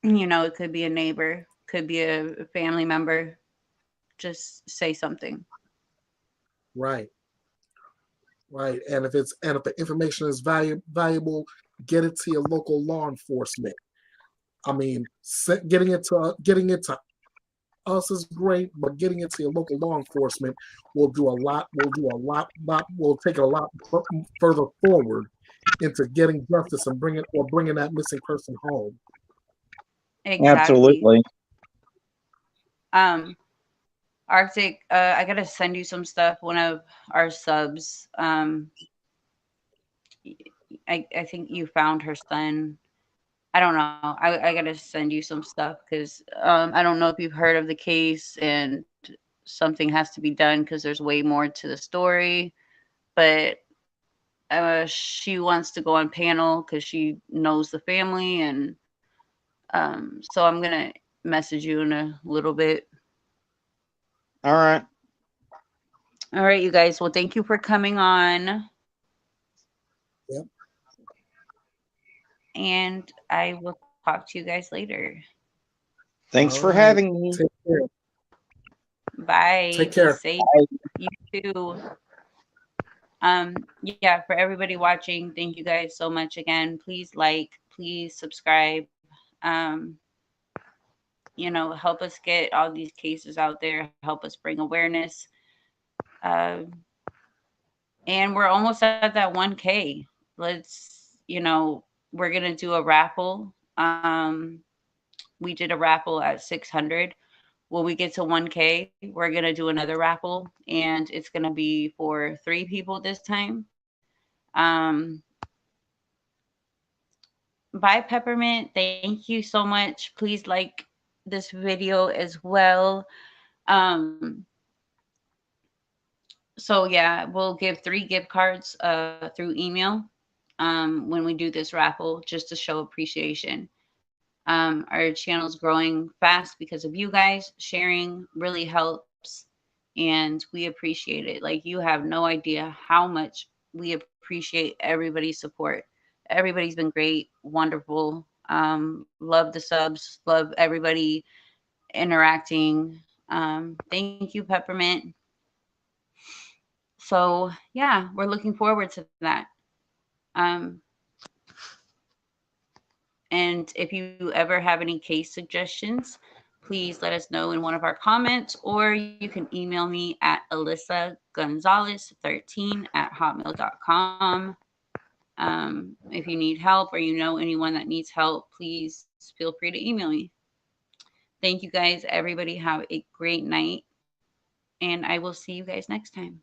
Speaker 1: you know, it could be a neighbor, could be a family member. Just say something.
Speaker 3: Right. Right. And if the information is valuable, get it to your local law enforcement. I mean, getting it to us is great, but getting it to your local law enforcement will do a lot. Will take it a lot further forward into getting justice and bringing that missing person home.
Speaker 1: Exactly.
Speaker 2: Absolutely.
Speaker 1: Um, Arctic, I gotta send you some stuff. One of our subs, I think you found her son. I don't know. I gotta send you some stuff because I don't know if you've heard of the case and something has to be done because there's way more to the story. But she wants to go on panel because she knows the family, and so I'm gonna message you in a little bit.
Speaker 2: All right.
Speaker 1: All right, you guys. Well, thank you for coming on,
Speaker 3: Yep.
Speaker 1: and I will talk to you guys later.
Speaker 2: Thanks
Speaker 3: All
Speaker 2: for
Speaker 3: right.
Speaker 2: having me.
Speaker 3: Take care.
Speaker 1: Bye.
Speaker 3: Take
Speaker 1: Be
Speaker 3: care.
Speaker 1: safe. You too. Yeah, for everybody watching, thank you guys so much again. Please like, please subscribe. Um, help us get all these cases out there, help us bring awareness. Uh, and we're almost at that 1K. We're going to do a raffle. We did a raffle at 600. When we get to 1K, we're going to do another raffle, and it's going to be for 3 people this time. Um, Bye, Peppermint. Thank you so much. Please like this video as well. Um, so yeah, we'll give 3 gift cards through email when we do this raffle, just to show appreciation. Our channel's growing fast because of you guys. Sharing really helps, and we appreciate it. Like, you have no idea how much we appreciate everybody's support. Everybody's been great, wonderful. Love the subs, love everybody interacting. Thank you, Peppermint. So yeah, we're looking forward to that. Um, and if you ever have any case suggestions, please let us know in one of our comments, or you can email me at alyssagonzalez13@hotmail.com. If you need help or you know anyone that needs help, please feel free to email me. Thank you guys. Everybody have a great night, and I will see you guys next time.